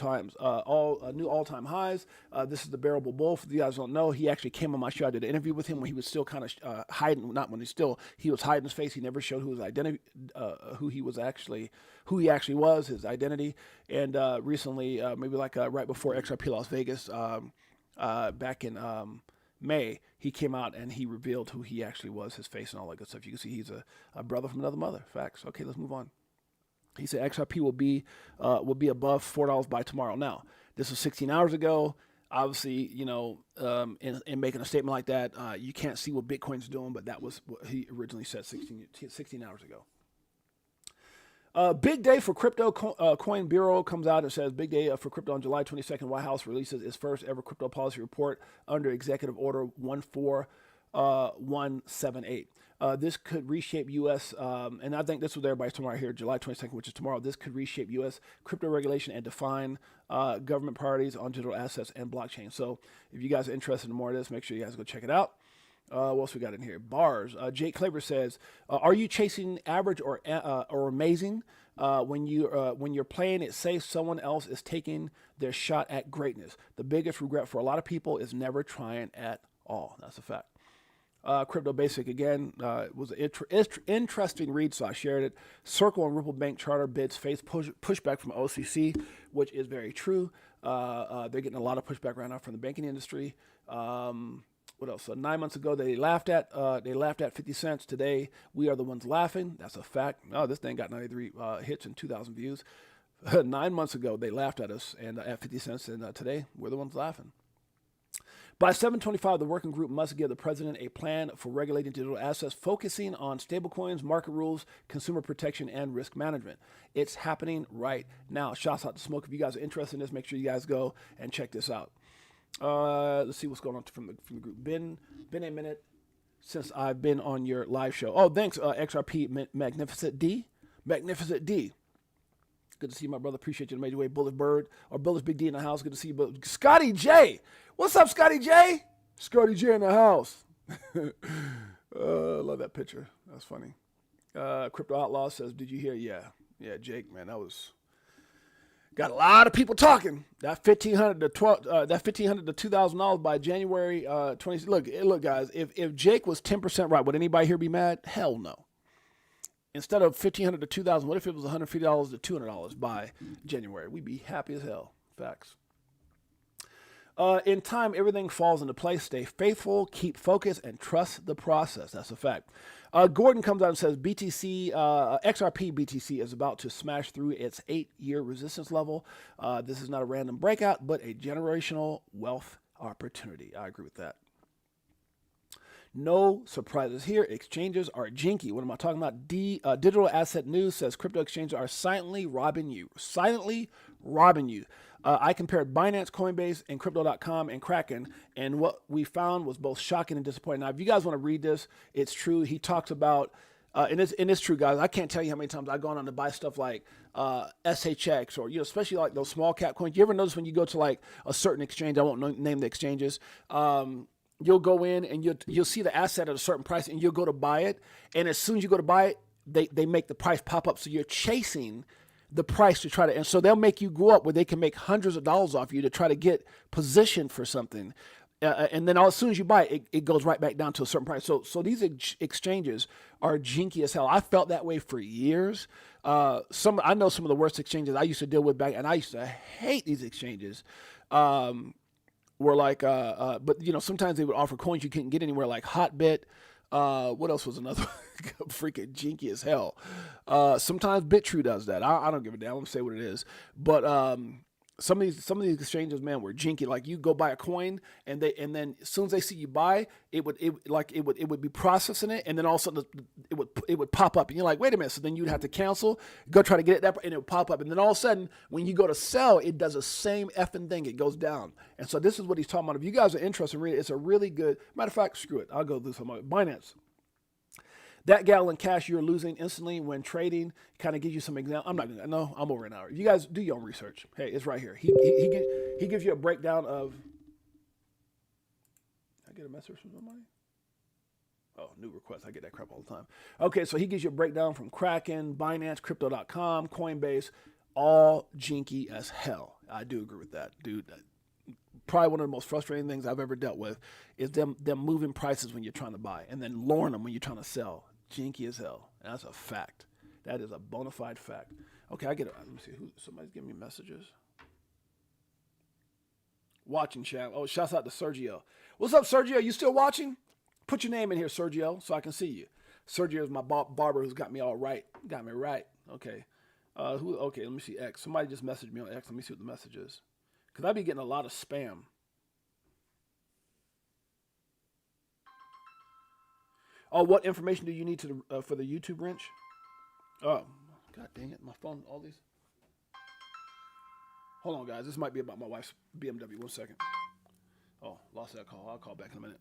all-time highs. This is the bearable bull. For you guys who don't know, he actually came on my show. I did an interview with him when he was still kind of hiding. Not when he was hiding his face. He never showed who he actually was, his identity. And recently, maybe right before XRP Las Vegas, back in May, he came out and he revealed who he actually was, his face and all that good stuff. You can see he's a brother from another mother. Facts. Okay, let's move on. He said XRP will be above $4 by tomorrow. Now, this was 16 hours ago. Obviously, in making a statement like that, you can't see what Bitcoin's doing, but that was what he originally said 16 hours ago. Big day for crypto. Coin Bureau comes out and says, big day for crypto on July 22nd. White House releases its first ever crypto policy report under Executive Order 14178. This could reshape U.S., and I think this was there by tomorrow here, July 22nd, which is tomorrow. This could reshape U.S. crypto regulation and define government priorities on digital assets and blockchain. So if you guys are interested in more of this, make sure you guys go check it out. What else we got in here? Bars. Jake Claver says, "Are you chasing average or amazing? When you're playing it safe, someone else is taking their shot at greatness. The biggest regret for a lot of people is never trying at all." That's a fact. Crypto Basic again was an interesting read, so I shared it. Circle and Ripple Bank charter bids face pushback from OCC, which is very true. They're getting a lot of pushback right now from the banking industry. What else? So 9 months ago, they laughed at 50 cents. Today, we are the ones laughing. That's a fact. Oh, this thing got 93 hits and 2,000 views. 9 months ago, they laughed at us and at 50 cents, and today, we're the ones laughing. By 7/25, the working group must give the president a plan for regulating digital assets, focusing on stablecoins, market rules, consumer protection, and risk management. It's happening right now. Shouts out to Smoke. If you guys are interested in this, make sure you guys go and check this out. Let's see what's going on from the group. Been a minute since I've been on your live show. Oh, thanks, XRP Magnificent D. Magnificent D. Good to see you, my brother. Appreciate you in a major way. Bullish Bird or Bullish Big D in the house. Good to see you. Scotty J. What's up, Scotty J? Scotty J in the house. Love that picture. That's funny. Crypto Outlaw says, "Did you hear?" Yeah, Jake, man, that was got a lot of people talking. That $1,500 to $2,000 by January 20. Look, guys. If Jake was 10% right, would anybody here be mad? Hell no. Instead of $1,500 to $2,000, what if it was $150 to $200 by January? We'd be happy as hell. Facts. In time, everything falls into place. Stay faithful, keep focused, and trust the process. That's a fact. Gordon comes out and says XRP BTC is about to smash through its 8-year resistance level. This is not a random breakout, but a generational wealth opportunity. I agree with that. No surprises here. Exchanges are jinky. What am I talking about? Digital Asset News says crypto exchanges are silently robbing you. Silently robbing you. I compared Binance, Coinbase, and Crypto.com and Kraken, and what we found was both shocking and disappointing. Now, if you guys want to read this, it's true. He talks about, and it's true, guys. I can't tell you how many times I've gone on to buy stuff like SHX or, especially like those small cap coins. You ever notice when you go to like a certain exchange, I won't name the exchanges, you'll go in and you'll see the asset at a certain price and you'll go to buy it. And as soon as you go to buy it, they make the price pop up. So you're chasing the price to try to, and so they'll make you go up where they can make hundreds of dollars off you to try to get positioned for something. And then as soon as you buy it, it goes right back down to a certain price. So these exchanges are jinky as hell. I felt that way for years. I know some of the worst exchanges I used to deal with back, and I used to hate these exchanges. Were like, but sometimes they would offer coins you couldn't get anywhere, like Hotbit. What else was another freaking jinky as hell? Sometimes BitTrue does that. I don't give a damn. I'm gonna say what it is. But some of these exchanges, man, were jinky. Like you go buy a coin and then as soon as they see you buy, it would be processing it, and then all of a sudden it would pop up, and you're like, wait a minute. So then you'd have to cancel, go try to get it, and it would pop up, and then all of a sudden when you go to sell, it does the same effing thing. It goes down. And so this is what he's talking about. If you guys are interested in reading it, it's a really good. Matter of fact, screw it. I'll go do some Binance. That gallon cash you're losing instantly when trading kind of gives you some example. I'm over an hour. You guys do your own research. Hey, it's right here. He gives you a breakdown of. I get a message from somebody? Oh, new request. I get that crap all the time. Okay, so he gives you a breakdown from Kraken, Binance, Crypto.com, Coinbase, all jinky as hell. I do agree with that, dude. Probably one of the most frustrating things I've ever dealt with is them moving prices when you're trying to buy and then lowering them when you're trying to sell. Jinky as hell. And that's a fact. That is a bona fide fact. Okay, I get it. Let me see. Somebody's giving me messages. Watching chat. Oh, shouts out to Sergio. What's up, Sergio? You still watching? Put your name in here, Sergio, so I can see you. Sergio is my barber who's got me all right. Got me right. Okay. Okay, let me see X. Somebody just messaged me on X. Let me see what the message is. Because I be getting a lot of spam. Oh, what information do you need for the YouTube wrench? Oh, God dang it. My phone, all these. Hold on, guys. This might be about my wife's BMW. 1 second. Oh, lost that call. I'll call back in a minute.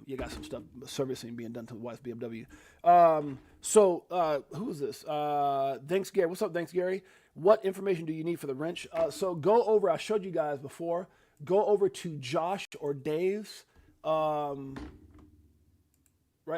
You got some stuff, servicing being done to the wife's BMW. Who is this? Thanks, Gary. What's up, thanks, Gary? What information do you need for the wrench? So go over, I showed you guys before, go over to Josh or Dave's right,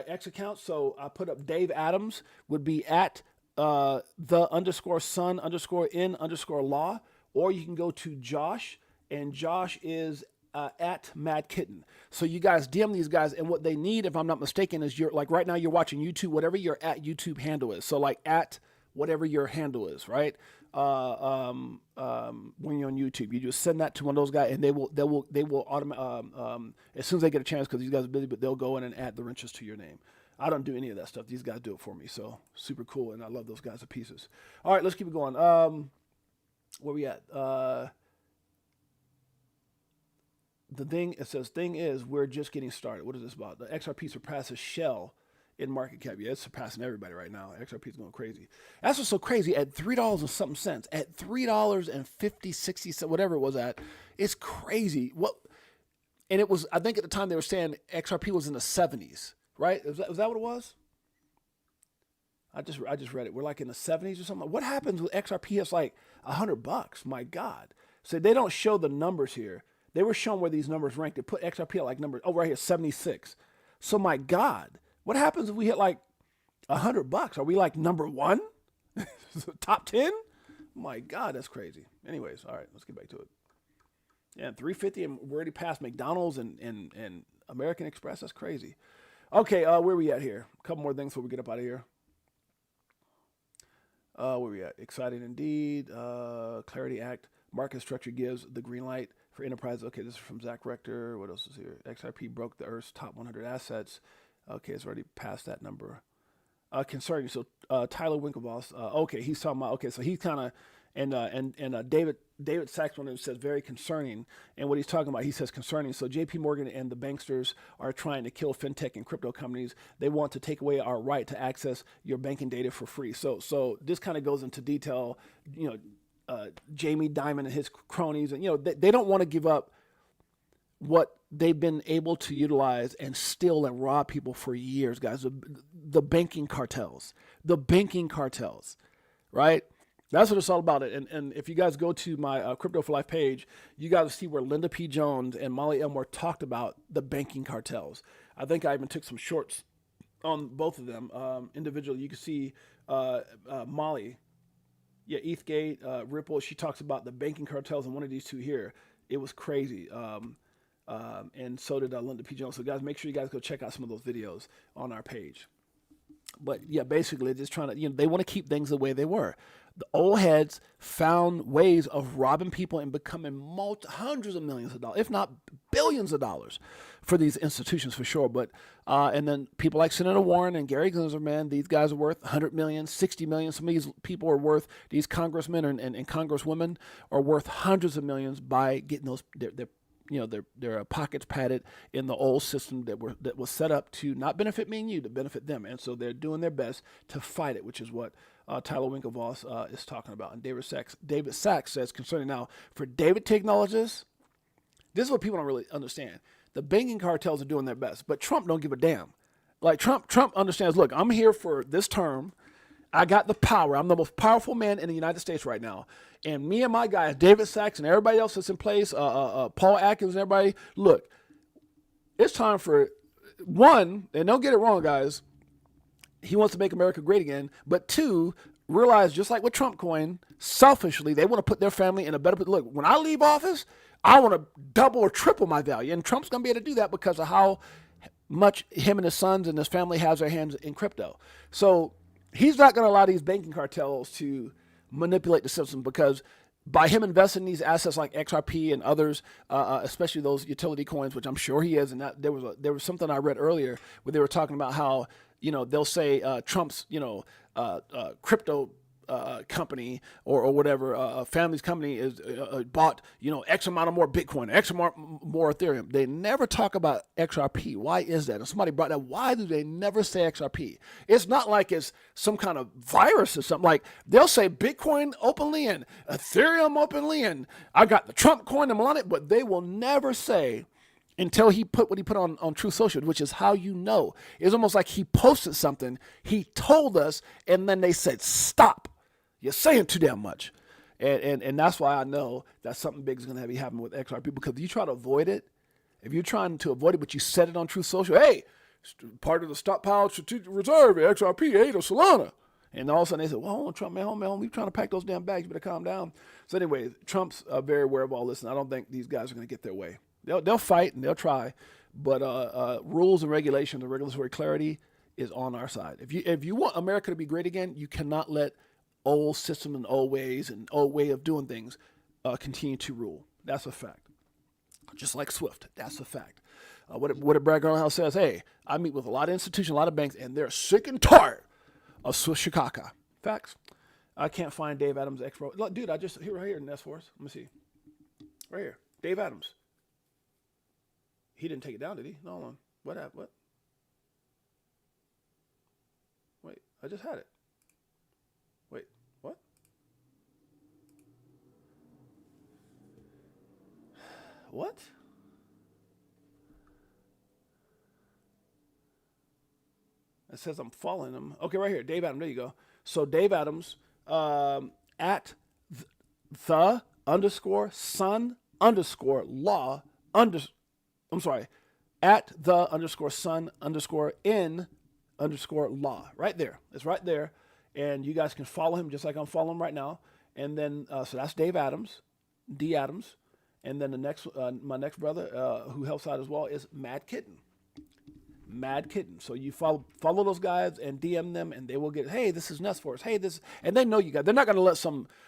X account. So I put up Dave Adams would be at the_son_in_law, or you can go to Josh, and Josh is at Mad Kitten. So you guys DM these guys, and what they need, if I'm not mistaken, is you're like right now you're watching YouTube, whatever your at YouTube handle is. So like at whatever your handle is, right? When you're on YouTube, you just send that to one of those guys, and they will as soon as they get a chance, because these guys are busy, but they'll go in and add the wrenches to your name. I don't do any of that stuff. These guys do it for me, so super cool, and I love those guys to pieces. All right, let's keep it going. Where we at? The thing, it says, thing is, we're just getting started. What is this about? The XRP surpasses Shell in market cap. Yeah, it's surpassing everybody right now. XRP is going crazy. That's what's so crazy. At $3 and something cents, at $3.50, 60 cents, whatever it was at, it's crazy. What? And it was, I think at the time they were saying XRP was in the 70s, right? Was that what it was? I just read it. We're like in the 70s or something. What happens with XRP? It's like $100. My God. So they don't show the numbers here. They were showing where these numbers ranked. They put XRP at like number, right here, 76. So my God, what happens if we hit like $100? Are we like number one? Top 10? My God, that's crazy. Anyways, all right, let's get back to it. Yeah, 350, and we're already past McDonald's and American Express. That's crazy. Okay, where we at here? A couple more things before we get up out of here. Where we at? Exciting indeed. Clarity Act. Market structure gives the green light for enterprise. Okay, this is from Zach Rector. What else is here? XRP broke the Earth's top 100 assets. Okay, it's already past that number. Concerning. So Tyler Winklevoss. Okay, he's talking about. Okay, so he's kind of and David Sachs one says very concerning. And what he's talking about, he says concerning. So J.P. Morgan and the banksters are trying to kill fintech and crypto companies. They want to take away our right to access your banking data for free. So this kind of goes into detail. You know. Jamie Dimon and his cronies, and they don't want to give up what they've been able to utilize and steal and rob people for years, guys. The banking cartels, right? That's what it's all about. And if you guys go to my Crypto for Life page, you guys see where Linda P. Jones and Molly Elmore talked about the banking cartels. I think I even took some shorts on both of them individually. You can see Molly. Yeah, Ethgate, Ripple, she talks about the banking cartels in one of these two here. It was crazy. And so did Linda P. Jones. So, guys, make sure you guys go check out some of those videos on our page. But, yeah, basically, just trying to, they want to keep things the way they were. The old heads found ways of robbing people and becoming hundreds of millions of dollars, if not billions of dollars, for these institutions for sure. But and then people like Senator Warren and Gary Gensler, these guys are worth 100 million, 60 million. Some of these people are worth, these congressmen and congresswomen are worth hundreds of millions by getting those their pockets padded in the old system that was set up to not benefit me and you, to benefit them. And so they're doing their best to fight it, which is what Tyler Winklevoss is talking about. And David Sachs says concerning now, for David to acknowledge this is what people don't really understand. The banking cartels are doing their best, but Trump don't give a damn. Like Trump understands, look, I'm here for this term. I got the power. I'm the most powerful man in the United States right now. And me and my guys, David Sachs and everybody else that's in place, Paul Atkins and everybody, look, it's time for one, and don't get it wrong, guys, he wants to make America great again, but two, realize just like with Trump coin, selfishly, they want to put their family in a better position. Look, when I leave office, I want to double or triple my value. And Trump's going to be able to do that because of how much him and his sons and his family has their hands in crypto. So he's not going to allow these banking cartels to manipulate the system, because by him investing in these assets like XRP and others, especially those utility coins, which I'm sure he is, and that there was something I read earlier where they were talking about how they'll say Trump's crypto company or whatever family's company is bought X amount of more Bitcoin, X amount more Ethereum. They never talk about XRP. Why is that? And somebody brought that. Why do they never say XRP? It's not like it's some kind of virus or something. Like they'll say Bitcoin openly and Ethereum openly, and I got the Trump coin and on it, but they will never say until he put what he put on Truth Social, which is how it's almost like he posted something, he told us, and then they said stop. You're saying too damn much. And that's why I know that something big is going to be happening with XRP, because you try to avoid it, If you're trying to avoid it, but you said it on Truth Social, hey, part of the stockpile strategic reserve, XRP, ADA, Solana. And all of a sudden they said, well, hold on, Trump, man, we're trying to pack those damn bags. You better calm down. So anyway, Trump's very aware of all this, and I don't think these guys are going to get their way. They'll fight and they'll try, but rules and regulations and regulatory clarity is on our side. If you want America to be great again, you cannot let old system and old ways and old way of doing things continue to rule. That's a fact. Just like Swift, that's a fact. What did Brad Garlinghouse says? Hey, I meet with a lot of institutions, a lot of banks, and they're sick and tired of Swift Chicago. Facts. I can't find Dave Adams' X-Pro. Look, dude, right here in S-Force. Let me see. Right here. Dave Adams. He didn't take it down, did he? No, hold on. What happened? What? Wait, I just had it. Wait, what? What? It says I'm following him. Okay, right here, Dave Adams. There you go. So Dave Adams at the underscore son underscore law I'm sorry, at the underscore son underscore in underscore law. Right there. It's right there. And you guys can follow him just like I'm following him right now. And then, so that's Dave Adams, D Adams. And then the next, my next brother who helps out as well is Mad Kitten. Mad Kitten. So you follow those guys and DM them, and they will get, hey, this is Nestforce. Hey, this, and they know you guys. They're not going to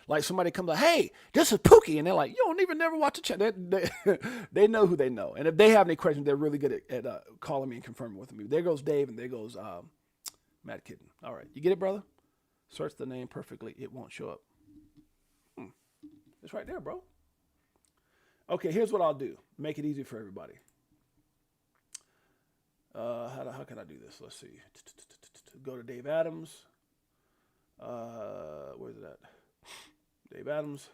let somebody come like, hey, this is Pookie, and they're like, you don't even never watch the channel. They know who they know, and if they have any questions, they're really good at calling me and confirming with me. There goes Dave, and there goes Mad Kitten. All right, you get it, brother? Search the name perfectly. It won't show up. It's right there, bro. Okay, here's what I'll do. Make it easy for everybody. How can I do this? Let's see. Go to Dave Adams. Where's it at? Dave Adams.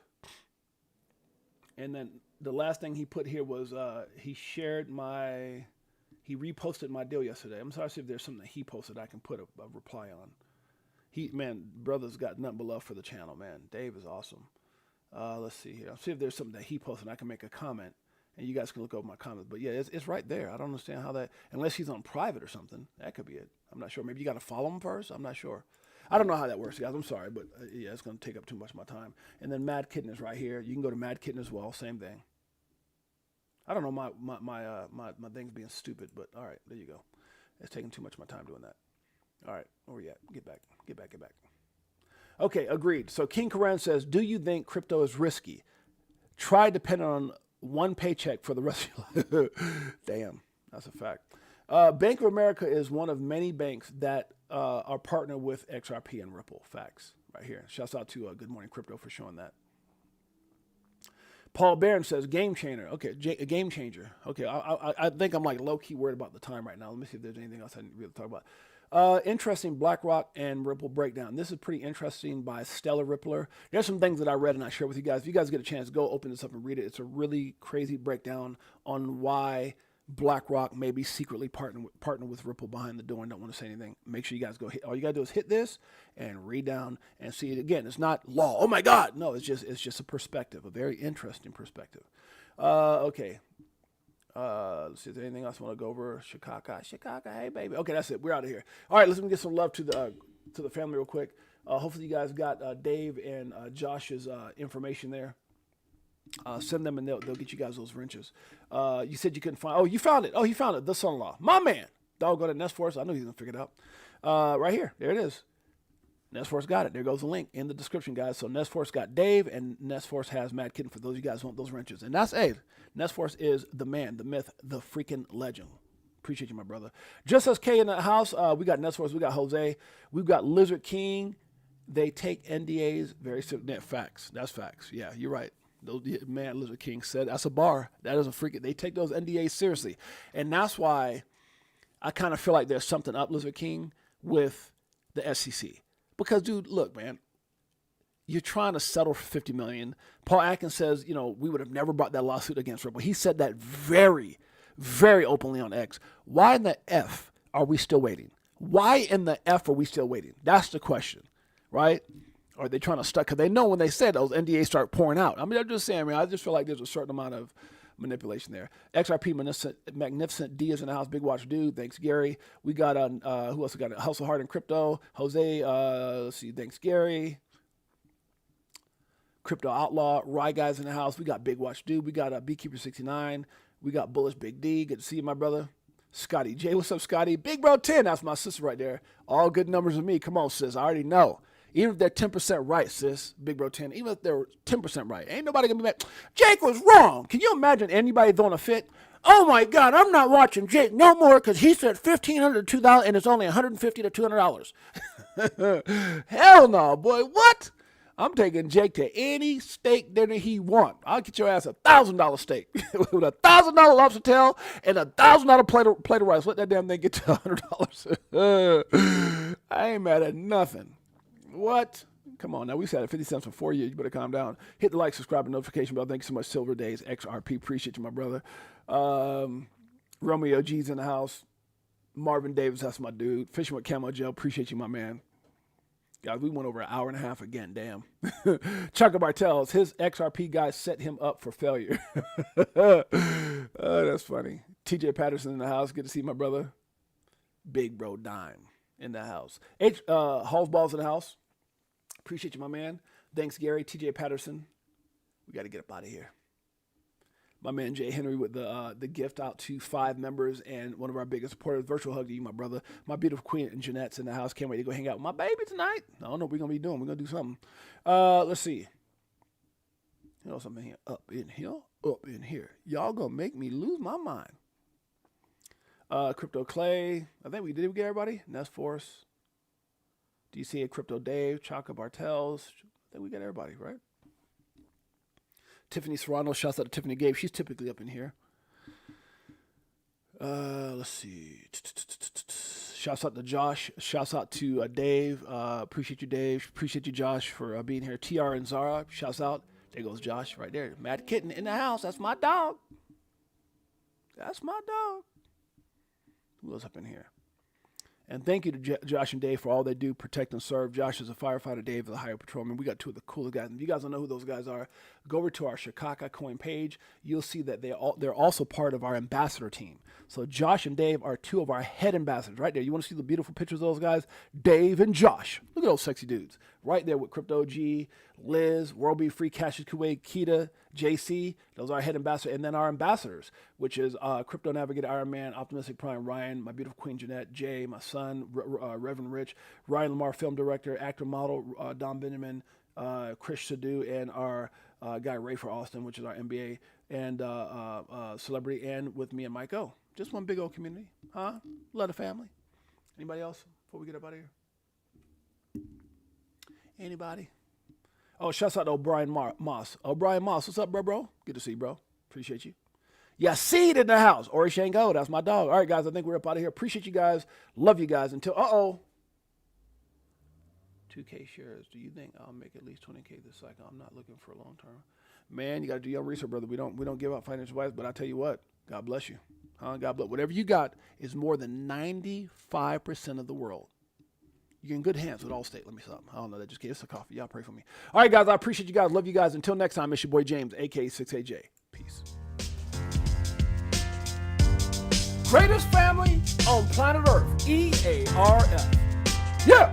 And then the last thing he put here was he reposted my deal yesterday. I'm sorry to see if there's something that he posted I can put a reply on. Brother's got nothing but love for the channel, man. Dave is awesome. Let's see here. I'll see if there's something that he posted and I can make a comment. And you guys can look over my comments. But yeah, it's right there. I don't understand how that, unless he's on private or something, that could be it. I'm not sure. Maybe you got to follow him first. I'm not sure. I don't know how that works, guys. I'm sorry, but yeah, it's going to take up too much of my time. And then Mad Kitten is right here. You can go to Mad Kitten as well. Same thing. I don't know my thing's being stupid, but all right, there you go. It's taking too much of my time doing that. All right, where we at? Get back. Okay, agreed. So King Karen says, do you think crypto is risky? Try depending on one paycheck for the rest of your life. Damn, that's a fact. Bank of America is one of many banks that are partnered with XRP and Ripple. Facts, right here. Shouts out to Good Morning Crypto for showing that. Paul Barron says, game changer. Okay, a game changer. Okay, I think I'm like low-key worried about the time right now. Let me see if there's anything else I need to really talk about. Interesting BlackRock and Ripple breakdown. This is pretty interesting by Stella Rippler. There's some things that I read and I share with you guys. If you guys get a chance, go open this up and read it. It's a really crazy breakdown on why BlackRock may be secretly partnering with Ripple behind the door and don't want to say anything. Make sure you guys go hit. All you gotta do is hit this and read down and see it again. It's not law. Oh my God, no. It's just a perspective, a very interesting perspective. Okay. Let's see if there's anything else I want to go over. Chicago, hey baby. Okay, that's it. We're out of here. All right, let's get some love to the family real quick. Hopefully you guys got Dave and Josh's information there. Send them and they'll get you guys those wrenches. You said you couldn't find. Oh, you found it. Oh, he found it. The son-in-law, my man. Doggone it, Nestforce. I know he's gonna figure it out. Right here. There it is. Nestforce got it. There goes the link in the description, guys. So Nestforce got Dave, and Nestforce has Mad Kitten for those of you guys who want those wrenches. And that's Nestforce is the man, the myth, the freaking legend. Appreciate you, my brother. Just as K in the house, we got Nestforce, we got Jose, we've got Lizard King. They take NDAs very seriously. Facts. That's facts. Yeah, you're right. Man, Lizard King said that's a bar. That is a freaking. They take those NDAs seriously, and that's why I kind of feel like there's something up, Lizard King, with the SEC. Because, dude, look, man, you're trying to settle for $50 million. Paul Atkins says, we would have never brought that lawsuit against Ripple. He said that very, very openly on X. Why in the F are we still waiting? Why in the F are we still waiting? That's the question, right? Or are they trying to stuck? Because they know when they said those NDAs start pouring out. I mean, I'm just saying, man, I just feel like there's a certain amount of manipulation there. XRP Magnificent D is in the house. Big Watch Dude. Thanks, Gary. We got who else we got? Hustle Hard and Crypto. Jose. Let's see. Thanks, Gary. Crypto Outlaw. Rye Guys in the house. We got Big Watch Dude. We got Beekeeper69. We got Bullish Big D. Good to see you, my brother. Scotty J. What's up, Scotty? Big Bro 10. That's my sister right there. All good numbers with me. Come on, sis. I already know. Even if they're 10% right, sis, Big Bro 10, even if they're 10% right, ain't nobody gonna be mad. Jake was wrong. Can you imagine anybody throwing a fit? Oh my God, I'm not watching Jake no more because he said $1,500 to $2,000 and it's only $150 to $200. Hell no, boy. What? I'm taking Jake to any steak dinner he want. I'll get your ass $1,000 steak with $1,000 lobster tail and $1,000 plate of rice. Let that damn thing get to $100. I ain't mad at nothing. What? Come on now. We said at 50 cents for 4 years. You better calm down. Hit the like, subscribe, and notification bell. Thank you so much, Silver Days, XRP. Appreciate you, my brother. Romeo G's in the house. Marvin Davis, that's my dude. Fishing with Camo Gel. Appreciate you, my man. Guys, we went over an hour and a half again. Damn. Chuck Bartels, his XRP guys set him up for failure. Oh, that's funny. TJ Patterson in the house. Good to see my brother. Big Bro Dime in the house. Halls Balls in the house. Appreciate you, my man. Thanks, Gary. TJ Patterson. We got to get up out of here. My man Jay Henry with the gift out to 5 members and one of our biggest supporters. Virtual hug to you, my brother. My beautiful queen and Jeanette's in the house. Can't wait to go hang out with my baby tonight. I don't know what we're going to be doing. We're going to do something. Let's see. You know something here? Up in here. Up in here. Y'all going to make me lose my mind. Crypto Clay. I think we did get everybody. Nest Force. DC Crypto Dave. Chaka Bartels. I think we got everybody, right? Tiffany Serrano. Shouts out to Tiffany Gabe. She's typically up in here. Let's see. Shouts out to Josh. Shouts out to Dave. Appreciate you, Dave. Appreciate you, Josh, for being here. TR and Zara. Shouts out. There goes Josh right there. Mad Kitten in the house. That's my dog. That's my dog. Who else up in here? And thank you to Josh and Dave for all they do, protect and serve. Josh is a firefighter, Dave is a highway patrolman. We got 2 of the coolest guys. And if you guys don't know who those guys are, go over to our Chicago Coin page. You'll see that they're also part of our ambassador team. So Josh and Dave are 2 of our head ambassadors right there. You want to see the beautiful pictures of those guys? Dave and Josh. Look at those sexy dudes. Right there with Crypto G, Liz, World Be Free, Cassius Kuwait, Keita, JC. Those are our head ambassadors. And then our ambassadors, which is Crypto Navigator, Iron Man, Optimistic Prime, Ryan, my beautiful queen Jeanette, Jay, my son, Reverend Rich, Ryan Lamar, film director, actor, model, Don Benjamin, Chris Sadu, and our guy Ray for Austin, which is our MBA, and celebrity, and with me and Mike O. Just one big old community. Huh? Love the family. Anybody else before we get up out of here? Anybody? Oh, shouts out to O'Brien Moss. O'Brien Moss, what's up, bro? Good to see you, bro. Appreciate you. Yeah, Seed in the house. Ori Shango, that's my dog. All right, guys, I think we're up out of here. Appreciate you guys. Love you guys. Until, 2K shares. Do you think I'll make at least 20K this cycle? I'm not looking for a long term. Man, you got to do your research, brother. We don't give out financial advice, but I tell you what, God bless you. God bless. Whatever you got is more than 95% of the world. You're in good hands with Allstate. Let me stop. I don't know. That just gave us a coffee. Y'all pray for me. All right, guys. I appreciate you guys. Love you guys. Until next time, it's your boy James, AK6AJ. Peace. Greatest family on planet Earth. EARF. Yeah.